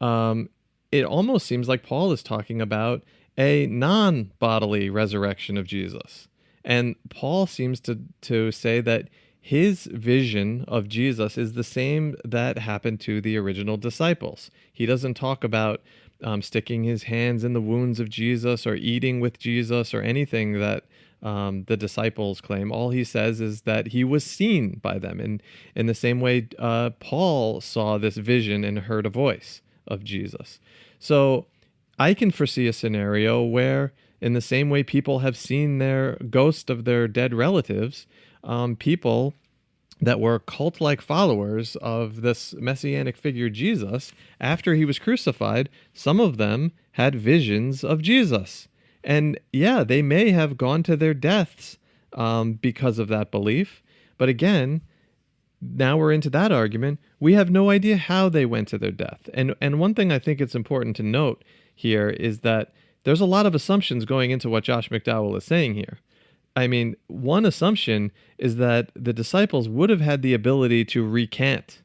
it almost seems like Paul is talking about a non-bodily resurrection of Jesus. And Paul seems to say that his vision of Jesus is the same that happened to the original disciples. He doesn't talk about sticking his hands in the wounds of Jesus or eating with Jesus or anything that the disciples claim. All he says is that he was seen by them. And in the same way, Paul saw this vision and heard a voice of Jesus. So I can foresee a scenario where, in the same way people have seen their ghost of their dead relatives, people that were cult-like followers of this messianic figure Jesus, after he was crucified, some of them had visions of Jesus. And yeah, they may have gone to their deaths because of that belief. But again, now we're into that argument. We have no idea how they went to their death. And one thing I think it's important to note here is that there's a lot of assumptions going into what Josh McDowell is saying here. I mean, one assumption is that the disciples would have had the ability to recant.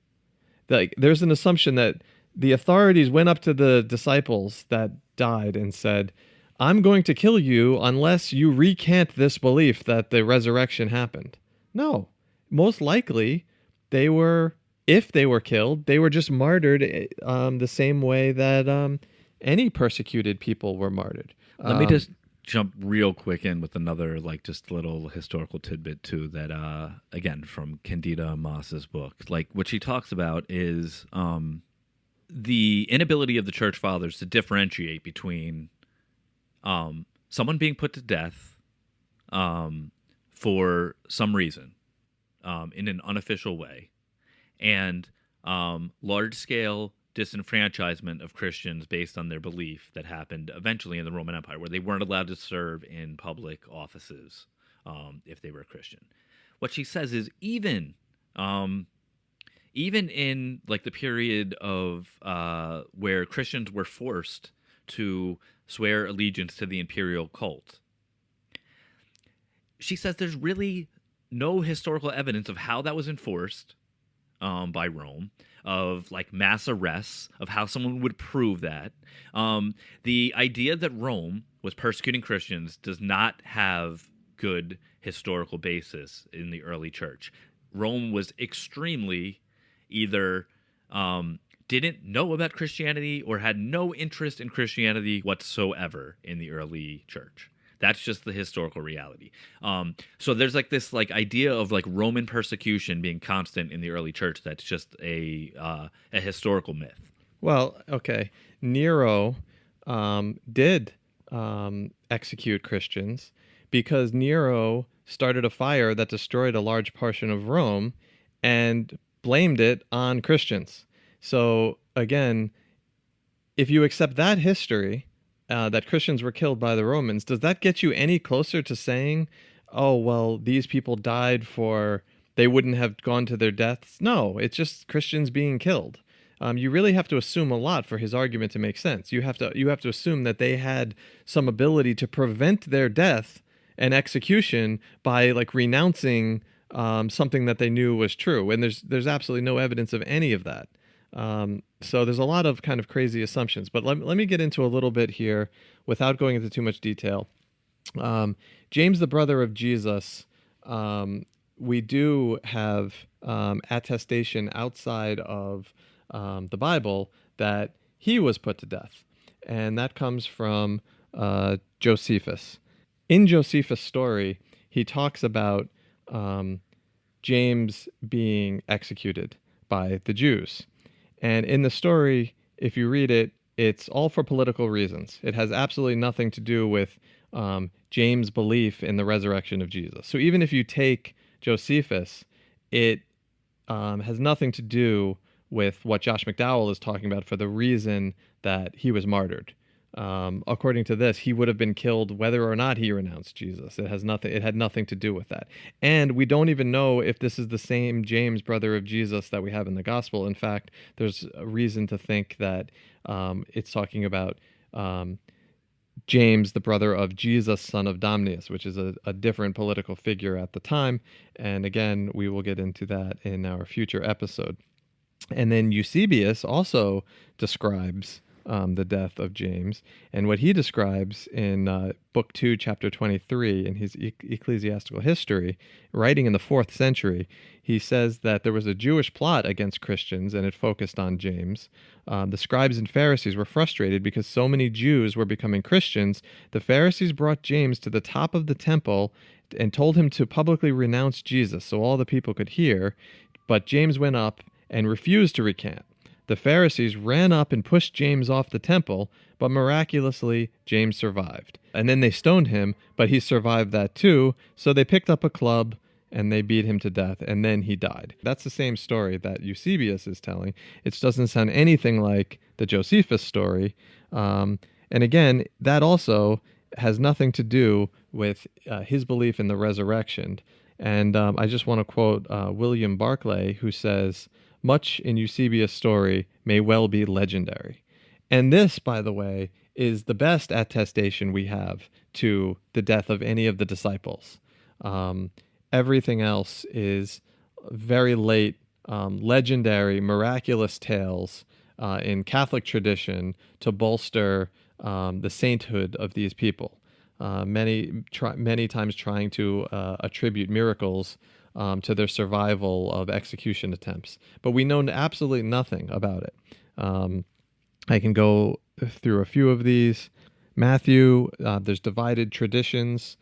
Like, there's an assumption that the authorities went up to the disciples that died and said, "I'm going to kill you unless you recant this belief that the resurrection happened." No, most likely if they were killed, they were just martyred the same way that any persecuted people were martyred. Let me just jump real quick in with another, just little historical tidbit too, that again, from Candida Moss's book. What she talks about is the inability of the church fathers to differentiate between someone being put to death for some reason in an unofficial way, and large-scale disenfranchisement of Christians based on their belief that happened eventually in the Roman Empire, where they weren't allowed to serve in public offices if they were a Christian. What she says is even in the period of where Christians were forced to swear allegiance to the imperial cult, she says there's really no historical evidence of how that was enforced, by Rome, of like mass arrests, of how someone would prove that. The idea that Rome was persecuting Christians does not have good historical basis in the early church. Rome was extremely either didn't know about Christianity or had no interest in Christianity whatsoever in the early church. That's just the historical reality. So there's like this like idea of like Roman persecution being constant in the early church. That's just a historical myth. Well, okay. Nero did execute Christians because Nero started a fire that destroyed a large portion of Rome and blamed it on Christians. So again, if you accept that history, that Christians were killed by the Romans, does that get you any closer to saying, oh, well, these people died they wouldn't have gone to their deaths? No, it's just Christians being killed. You really have to assume a lot for his argument to make sense. You have to assume that they had some ability to prevent their death and execution by like renouncing something that they knew was true. And there's absolutely no evidence of any of that. So there's a lot of kind of crazy assumptions, but let me get into a little bit here without going into too much detail. James, the brother of Jesus, we do have attestation outside of the Bible that he was put to death, and that comes from Josephus. In Josephus' story, he talks about James being executed by the Jews. And in the story, if you read it, it's all for political reasons. It has absolutely nothing to do with James' belief in the resurrection of Jesus. So even if you take Josephus, it has nothing to do with what Josh McDowell is talking about for the reason that he was martyred. According to this, he would have been killed whether or not he renounced Jesus. It had nothing to do with that. And we don't even know if this is the same James, brother of Jesus, that we have in the gospel. In fact, there's a reason to think that it's talking about James, the brother of Jesus, son of Domnius, which is a different political figure at the time. And again, we will get into that in our future episode. And then Eusebius also describes the death of James. And what he describes in Book 2, Chapter 23, in his Ecclesiastical History, writing in the 4th century, he says that there was a Jewish plot against Christians, and it focused on James. The scribes and Pharisees were frustrated because so many Jews were becoming Christians. The Pharisees brought James to the top of the temple and told him to publicly renounce Jesus so all the people could hear. But James went up and refused to recant. The Pharisees ran up and pushed James off the temple, but miraculously, James survived. And then they stoned him, but he survived that too, so they picked up a club and they beat him to death, and then he died. That's the same story that Eusebius is telling. It doesn't sound anything like the Josephus story. And again, that also has nothing to do with his belief in the resurrection. And I just want to quote William Barclay, who says, "Much in Eusebius' story may well be legendary." And this, by the way, is the best attestation we have to the death of any of the disciples. Everything else is very late, legendary, miraculous tales in Catholic tradition to bolster the sainthood of these people. Many times trying to attribute miracles to their survival of execution attempts. But we know absolutely nothing about it. I can go through a few of these. Matthew, there's divided traditions.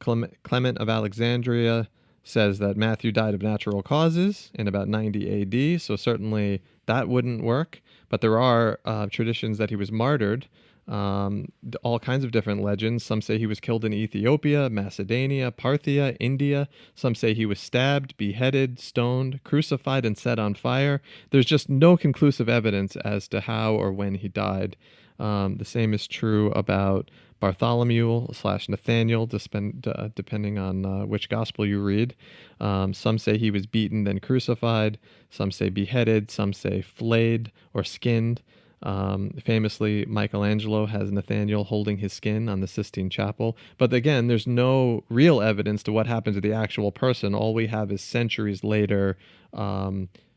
Clement of Alexandria says that Matthew died of natural causes in about 90 AD, so certainly that wouldn't work. But there are traditions that he was martyred. All kinds of different legends. Some say he was killed in Ethiopia, Macedonia, Parthia, India. Some say he was stabbed, beheaded, stoned, crucified, and set on fire. There's just no conclusive evidence as to how or when he died. The same is true about Bartholomew/Nathaniel, depending on which gospel you read. Some say he was beaten, then crucified. Some say beheaded. Some say flayed or skinned. Famously, Michelangelo has Nathaniel holding his skin on the Sistine Chapel. But again, there's no real evidence to what happened to the actual person. All we have is centuries later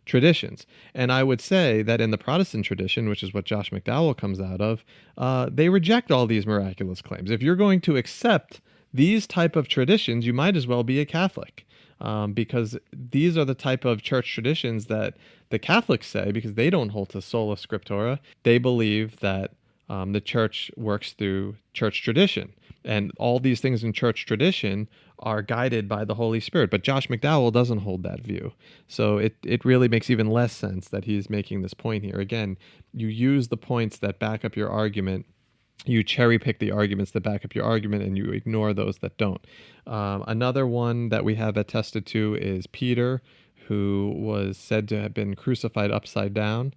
traditions. And I would say that in the Protestant tradition, which is what Josh McDowell comes out of, they reject all these miraculous claims. If you're going to accept these type of traditions, you might as well be a Catholic. Because these are the type of church traditions that the Catholics say, because they don't hold to sola scriptura. They believe that the church works through church tradition. And all these things in church tradition are guided by the Holy Spirit. But Josh McDowell doesn't hold that view. So it really makes even less sense that he's making this point here. Again, you use the points that back up your argument. You cherry pick the arguments that back up your argument, and you ignore those that don't. Another one that we have attested to is Peter, who was said to have been crucified upside down.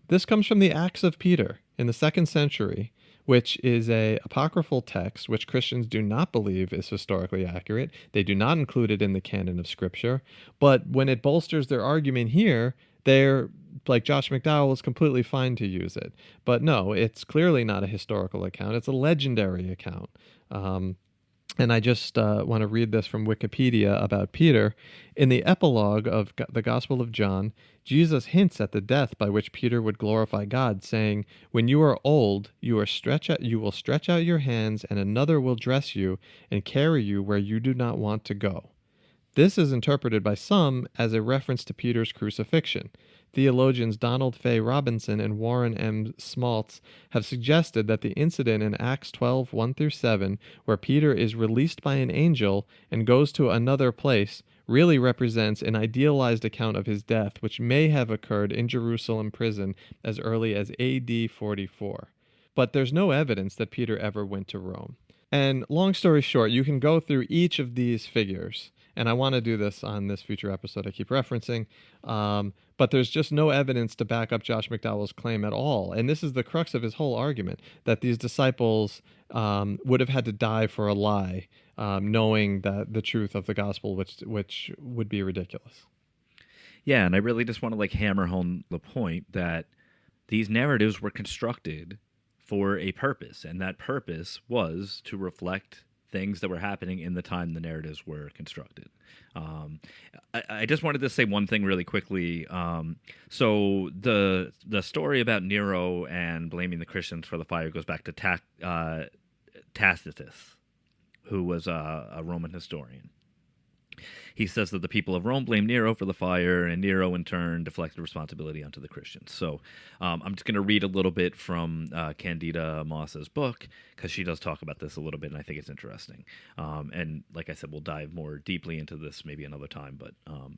This comes from the Acts of Peter in the 2nd century, which is a apocryphal text which Christians do not believe is historically accurate. They do not include it in the canon of Scripture. But when it bolsters their argument here, they're like Josh McDowell is completely fine to use it. But no, it's clearly not a historical account. It's a legendary account. And I just want to read this from Wikipedia about Peter. In the epilogue of the Gospel of John, Jesus hints at the death by which Peter would glorify God, saying, "When you are old, you will stretch out your hands, and another will dress you and carry you where you do not want to go." This is interpreted by some as a reference to Peter's crucifixion. Theologians Donald Fay Robinson and Warren M. Smaltz have suggested that the incident in Acts 12, 1-7, where Peter is released by an angel and goes to another place, really represents an idealized account of his death, which may have occurred in Jerusalem prison as early as AD 44. But there's no evidence that Peter ever went to Rome. And long story short, you can go through each of these figures. And I want to do this on this future episode I keep referencing. But there's just no evidence to back up Josh McDowell's claim at all. And this is the crux of his whole argument, that these disciples would have had to die for a lie, knowing that the truth of the gospel, which would be ridiculous. Yeah, and I really just want to hammer home the point that these narratives were constructed for a purpose, and that purpose was to reflect things that were happening in the time the narratives were constructed. I just wanted to say one thing really quickly. So the story about Nero and blaming the Christians for the fire goes back to Tacitus, who was a Roman historian. He says that the people of Rome blamed Nero for the fire, and Nero, in turn, deflected responsibility onto the Christians. So I'm just going to read a little bit from Candida Moss's book, because she does talk about this a little bit, and I think it's interesting. And like I said, we'll dive more deeply into this maybe another time, but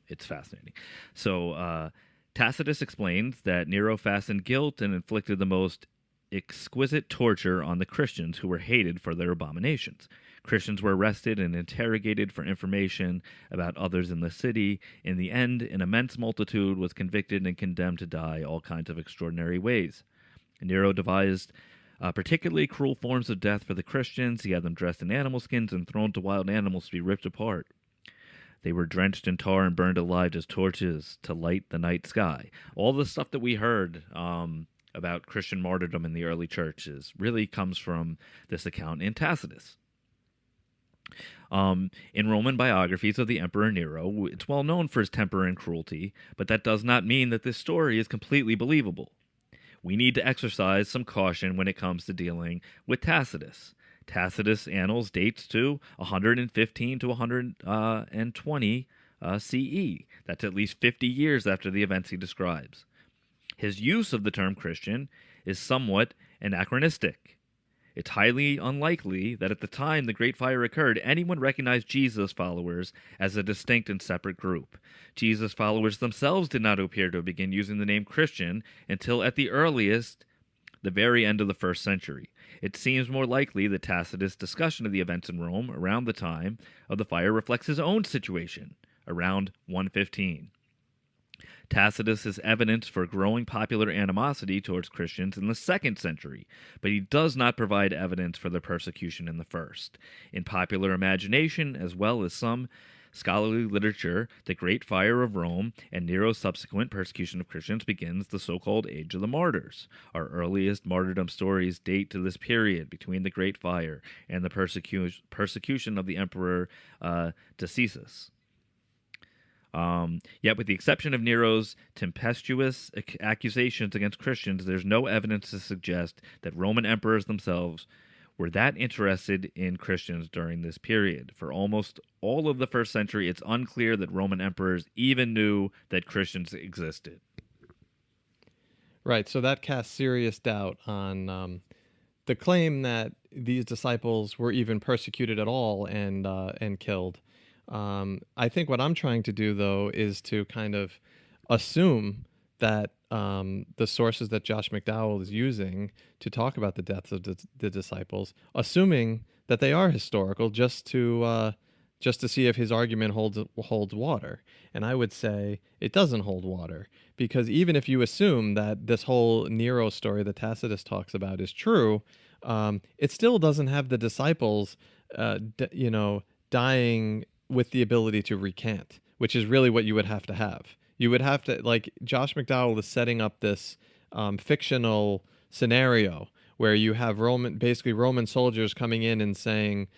it's fascinating. So Tacitus explains that Nero fastened guilt and inflicted the most exquisite torture on the Christians who were hated for their abominations. Christians were arrested and interrogated for information about others in the city. In the end, an immense multitude was convicted and condemned to die all kinds of extraordinary ways. Nero devised particularly cruel forms of death for the Christians. He had them dressed in animal skins and thrown to wild animals to be ripped apart. They were drenched in tar and burned alive as torches to light the night sky. All the stuff that we heard about Christian martyrdom in the early churches really comes from this account in Tacitus. In Roman biographies of the Emperor Nero, it's well known for his temper and cruelty, but that does not mean that this story is completely believable. We need to exercise some caution when it comes to dealing with Tacitus. Tacitus' annals dates to 115 to 120 CE. That's at least 50 years after the events he describes. His use of the term Christian is somewhat anachronistic. It's highly unlikely that at the time the Great Fire occurred, anyone recognized Jesus' followers as a distinct and separate group. Jesus' followers themselves did not appear to begin using the name Christian until at the earliest, the very end of the 1st century. It seems more likely that Tacitus' discussion of the events in Rome around the time of the fire reflects his own situation, around 115. Tacitus is evidence for growing popular animosity towards Christians in the 2nd century, but he does not provide evidence for their persecution in the 1st. In popular imagination, as well as some scholarly literature, the Great Fire of Rome, and Nero's subsequent persecution of Christians begins the so-called Age of the Martyrs. Our earliest martyrdom stories date to this period between the Great Fire and the persecution of the Emperor Decius. Yet, with the exception of Nero's tempestuous accusations against Christians, there's no evidence to suggest that Roman emperors themselves were that interested in Christians during this period. For almost all of the first century, it's unclear that Roman emperors even knew that Christians existed. Right, so that casts serious doubt on the claim that these disciples were even persecuted at all and killed. I think what I'm trying to do, though, is to kind of assume that the sources that Josh McDowell is using to talk about the deaths of the disciples, assuming that they are historical, just to see if his argument holds water. And I would say it doesn't hold water, because even if you assume that this whole Nero story that Tacitus talks about is true, it still doesn't have the disciples, dying with the ability to recant, which is really what you would have to have. You would have to, like, Josh McDowell is setting up this fictional scenario where you have Roman soldiers coming in and saying,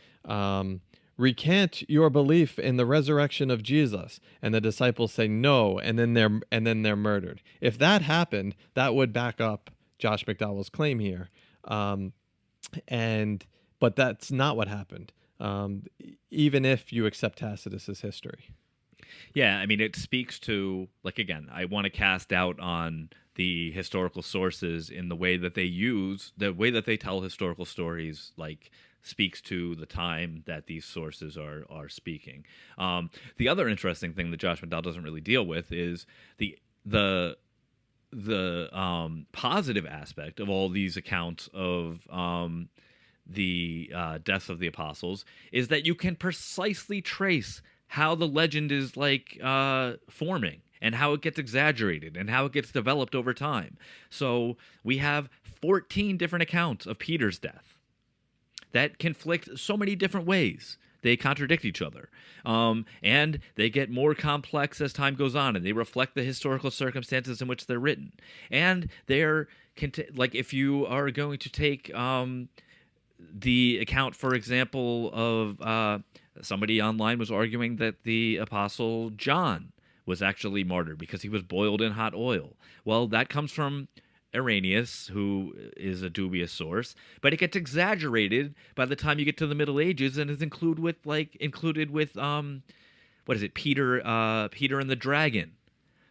recant your belief in the resurrection of Jesus, and the disciples say no, and then they're murdered. If that happened, that would back up Josh McDowell's claim here, but that's not what happened. Even if you accept Tacitus's history. Yeah, I mean, it speaks to, like, again, I want to cast doubt on the historical sources in the way that they tell historical stories, like, speaks to the time that these sources are speaking. The other interesting thing that Josh McDowell doesn't really deal with is the positive aspect of all these accounts of the deaths of the apostles is that you can precisely trace how the legend is forming and how it gets exaggerated and how it gets developed over time. So we have 14 different accounts of Peter's death that conflict so many different ways. They contradict each other, and they get more complex as time goes on, and they reflect the historical circumstances in which they're written. And they're if you are going to take the account, for example, of somebody online was arguing that the Apostle John was actually martyred because he was boiled in hot oil. Well, that comes from Irenaeus, who is a dubious source, but it gets exaggerated by the time you get to the Middle Ages and is included with Peter and the dragon.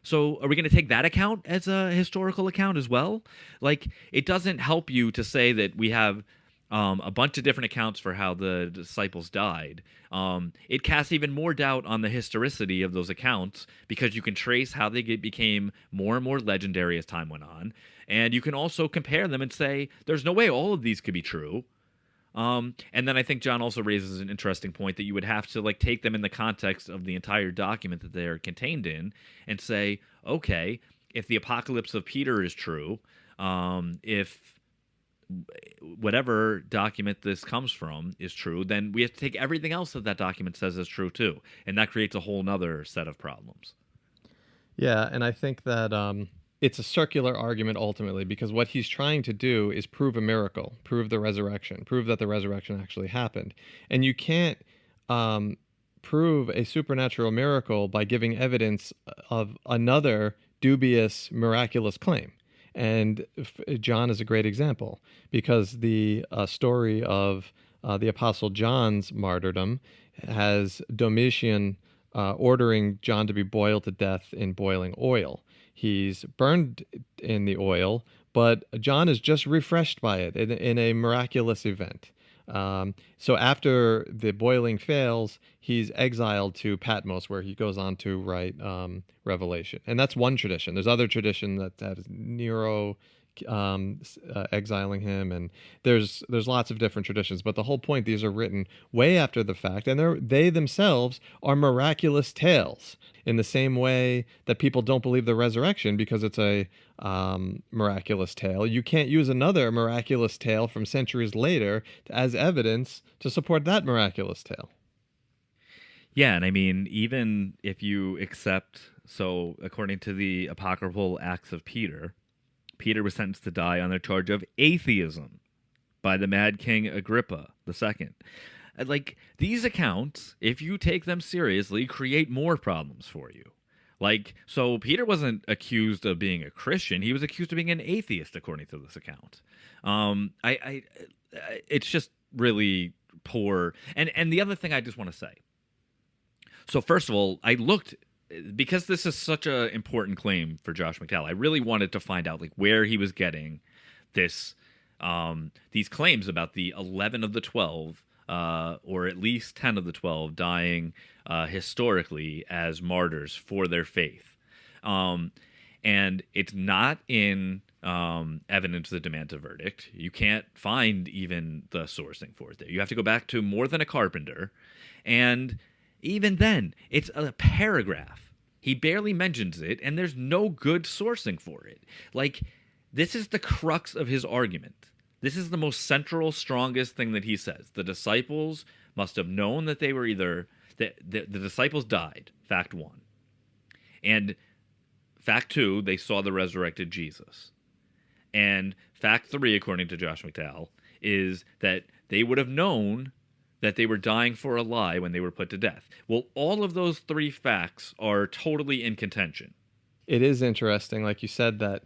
So are we going to take that account as a historical account as well? Like, it doesn't help you to say that we have a bunch of different accounts for how the disciples died. It casts even more doubt on the historicity of those accounts because you can trace how they became more and more legendary as time went on. And you can also compare them and say, there's no way all of these could be true. And then I think John also raises an interesting point that you would have to take them in the context of the entire document that they're contained in and say, okay, if the apocalypse of Peter is true, if whatever document this comes from is true, then we have to take everything else that document says is true too. And that creates a whole nother set of problems. Yeah, and I think that it's a circular argument ultimately, because what he's trying to do is prove a miracle, prove the resurrection, prove that the resurrection actually happened. And you can't prove a supernatural miracle by giving evidence of another dubious, miraculous claim. And John is a great example, because the story of the Apostle John's martyrdom has Domitian ordering John to be boiled to death in boiling oil. He's burned in the oil, but John is just refreshed by it in a miraculous event. So after the boiling fails, he's exiled to Patmos, where he goes on to write Revelation. And that's one tradition. There's other tradition that has Nero exiling him, and there's lots of different traditions. But the whole point, these are written way after the fact, and they themselves are miraculous tales, in the same way that people don't believe the resurrection because it's a miraculous tale. You can't use another miraculous tale from centuries later as evidence to support that miraculous tale. Yeah, and I mean, even if you accept, so according to the apocryphal Acts of Peter, Peter was sentenced to die on the charge of atheism by the Mad King Agrippa II. Like, these accounts, if you take them seriously, create more problems for you. Like, so Peter wasn't accused of being a Christian; he was accused of being an atheist, according to this account. It's just really poor. And the other thing I just want to say. So first of all, I looked, because this is such an important claim for Josh McDowell. I really wanted to find out like where he was getting this, these claims about the 11 of the 12. Or at least 10 of the 12 dying historically as martyrs for their faith. And it's not in evidence that demands a verdict. You can't find even the sourcing for it there. You have to go back to More Than a Carpenter. And even then, it's a paragraph. He barely mentions it, and there's no good sourcing for it. Like, this is the crux of his argument. This is the most central, strongest thing that he says. The disciples must have known that they were either... The disciples died, fact 1. And fact 2, they saw the resurrected Jesus. And fact 3, according to Josh McDowell, is that they would have known that they were dying for a lie when they were put to death. Well, all of those 3 facts are totally in contention. It is interesting, like you said, that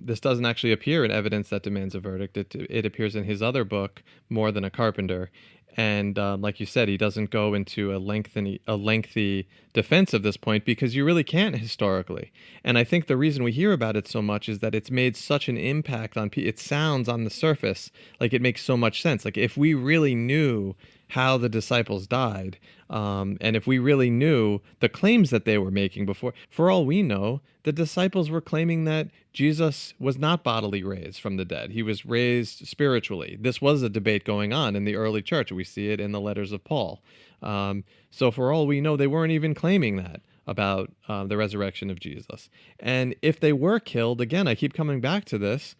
this doesn't actually appear in Evidence That Demands a Verdict. It appears in his other book, More Than a Carpenter. And like you said, he doesn't go into a lengthy defense of this point because you really can't historically. And I think the reason we hear about it so much is that it's made such an impact on people. It sounds on the surface like it makes so much sense. Like if we really knew how the disciples died, and if we really knew the claims that they were making before, for all we know, the disciples were claiming that Jesus was not bodily raised from the dead. He was raised spiritually. This was a debate going on in the early church. We see it in the letters of Paul. So for all we know, they weren't even claiming that about the resurrection of Jesus. And if they were killed, again, I keep coming back to this,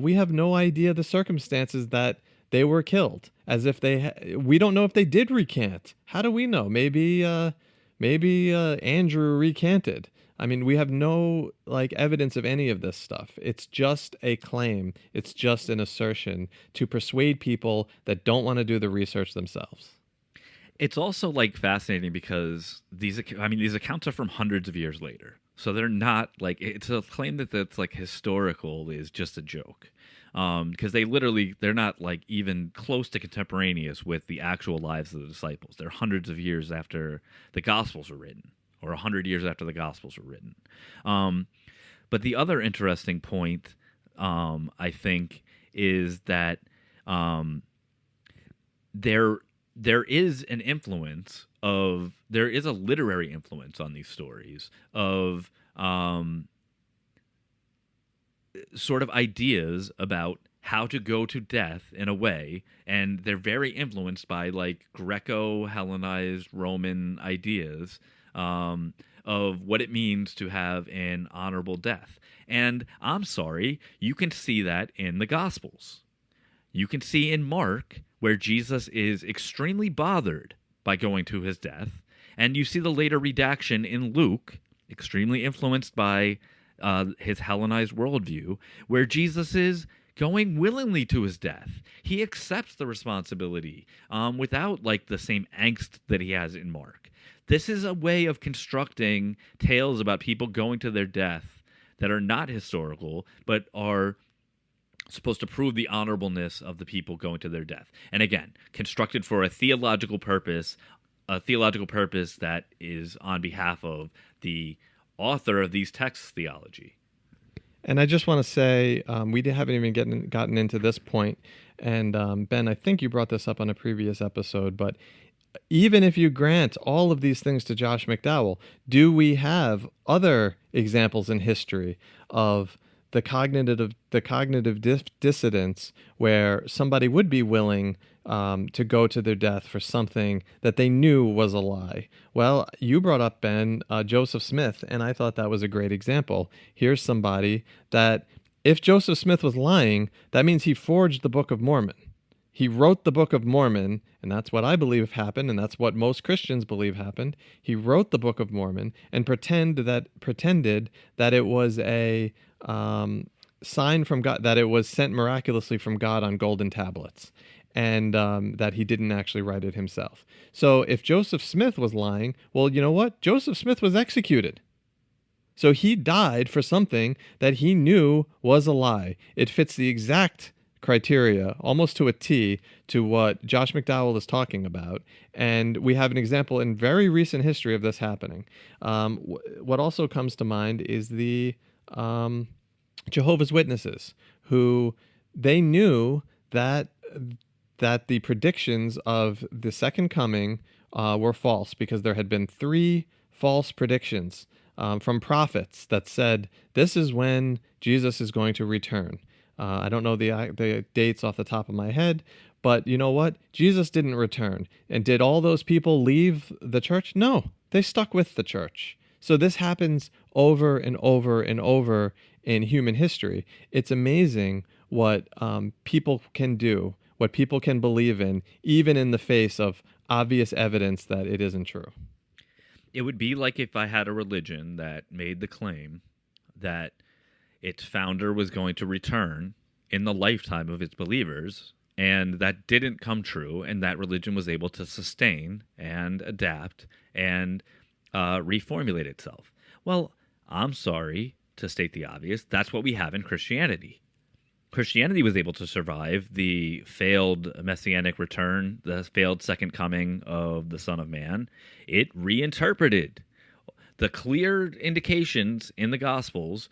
we have no idea the circumstances that they were killed, as if we don't know if they did recant. How do we know? Maybe Andrew recanted. I mean, we have no evidence of any of this stuff. It's just a claim. It's just an assertion to persuade people that don't want to do the research themselves. It's also fascinating because these accounts are from hundreds of years later. So they're not it's a claim that's historical is just a joke. Because they're not even close to contemporaneous with the actual lives of the disciples. They're hundreds of years after the Gospels were written, or 100 years after the Gospels were written. But the other interesting point, I think, is that there is an influence there is a literary influence on these stories of sort of ideas about how to go to death in a way, and they're very influenced by Greco-Hellenized Roman ideas of what it means to have an honorable death. And I'm sorry, you can see that in the Gospels. You can see in Mark where Jesus is extremely bothered by going to his death, and you see the later redaction in Luke, extremely influenced by his Hellenized worldview, where Jesus is going willingly to his death. He accepts the responsibility without the same angst that he has in Mark. This is a way of constructing tales about people going to their death that are not historical, but are supposed to prove the honorableness of the people going to their death. And again, constructed for a theological purpose that is on behalf of the author of these texts' theology. And I just want to say, we haven't even gotten into this point, and Ben, I think you brought this up on a previous episode, but even if you grant all of these things to Josh McDowell, do we have other examples in history of the cognitive dissidence where somebody would be willing to go to their death for something that they knew was a lie? Well, you brought up, Ben, Joseph Smith, and I thought that was a great example. Here's somebody that, if Joseph Smith was lying, that means he forged the Book of Mormon. He wrote the Book of Mormon, and that's what I believe happened, and that's what most Christians believe happened. He wrote the Book of Mormon and pretended that it was a sign from God, that it was sent miraculously from God on golden tablets, and that he didn't actually write it himself. So if Joseph Smith was lying, well, you know what? Joseph Smith was executed. So he died for something that he knew was a lie. It fits the exact criteria, almost to a T, to what Josh McDowell is talking about. And we have an example in very recent history of this happening. What also comes to mind is the Jehovah's Witnesses, who they knew that the predictions of the second coming were false, because there had been 3 false predictions from prophets that said, this is when Jesus is going to return. I don't know the dates off the top of my head, but you know what? Jesus didn't return. And did all those people leave the church? No, they stuck with the church. So this happens over and over and over in human history. It's amazing what people can do, what people can believe in, even in the face of obvious evidence that it isn't true. It would be like if I had a religion that made the claim that its founder was going to return in the lifetime of its believers, and that didn't come true, and that religion was able to sustain and adapt and reformulate itself. Well, I'm sorry to state the obvious, that's what we have in Christianity. Christianity was able to survive the failed messianic return, the failed second coming of the Son of Man. It reinterpreted the clear indications in the Gospels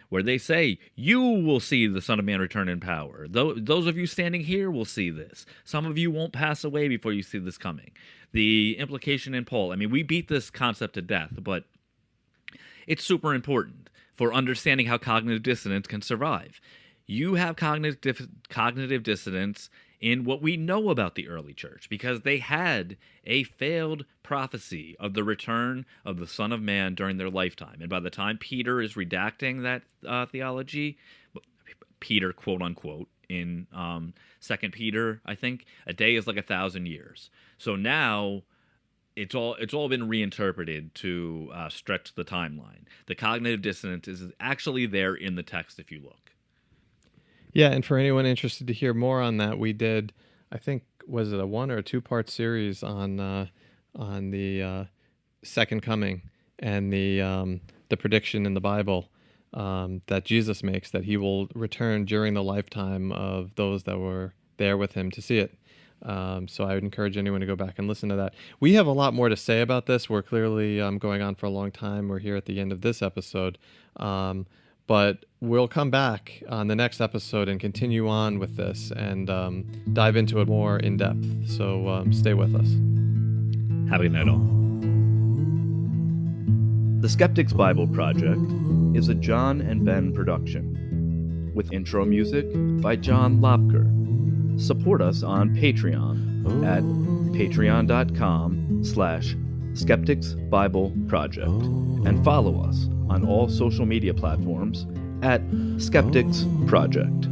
where they say, you will see the Son of Man return in power. Those of you standing here will see this. Some of you won't pass away before you see this coming. The implication in Paul, I mean, we beat this concept to death, but it's super important for understanding how cognitive dissonance can survive. You have cognitive dissonance in what we know about the early church, because they had a failed prophecy of the return of the Son of Man during their lifetime. And by the time Peter is redacting that theology, Peter, quote unquote, in 2 Peter, I think, a day is like 1,000 years. So now it's all been reinterpreted to stretch the timeline. The cognitive dissonance is actually there in the text if you look. Yeah, and for anyone interested to hear more on that, we did, I think, was it a 1 or a 2-part series on the second coming and the prediction in the Bible that Jesus makes, that he will return during the lifetime of those that were there with him to see it. So I would encourage anyone to go back and listen to that. We have a lot more to say about this. We're clearly going on for a long time. We're here at the end of this episode. But we'll come back on the next episode and continue on with this and dive into it more in depth. So stay with us. Have a good night, all. The Skeptics Bible Project is a John and Ben production, with intro music by John Lobker. Support us on Patreon at patreon.com/Skeptics Bible Project, and follow us on all social media platforms at Skeptics Project.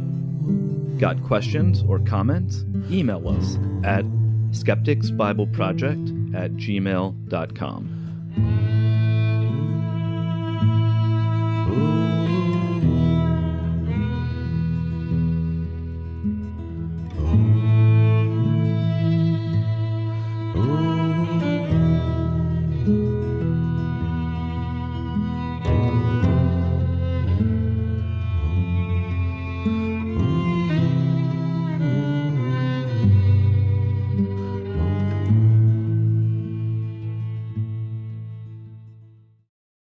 Got questions or comments? Email us at skepticsbibleproject@gmail.com.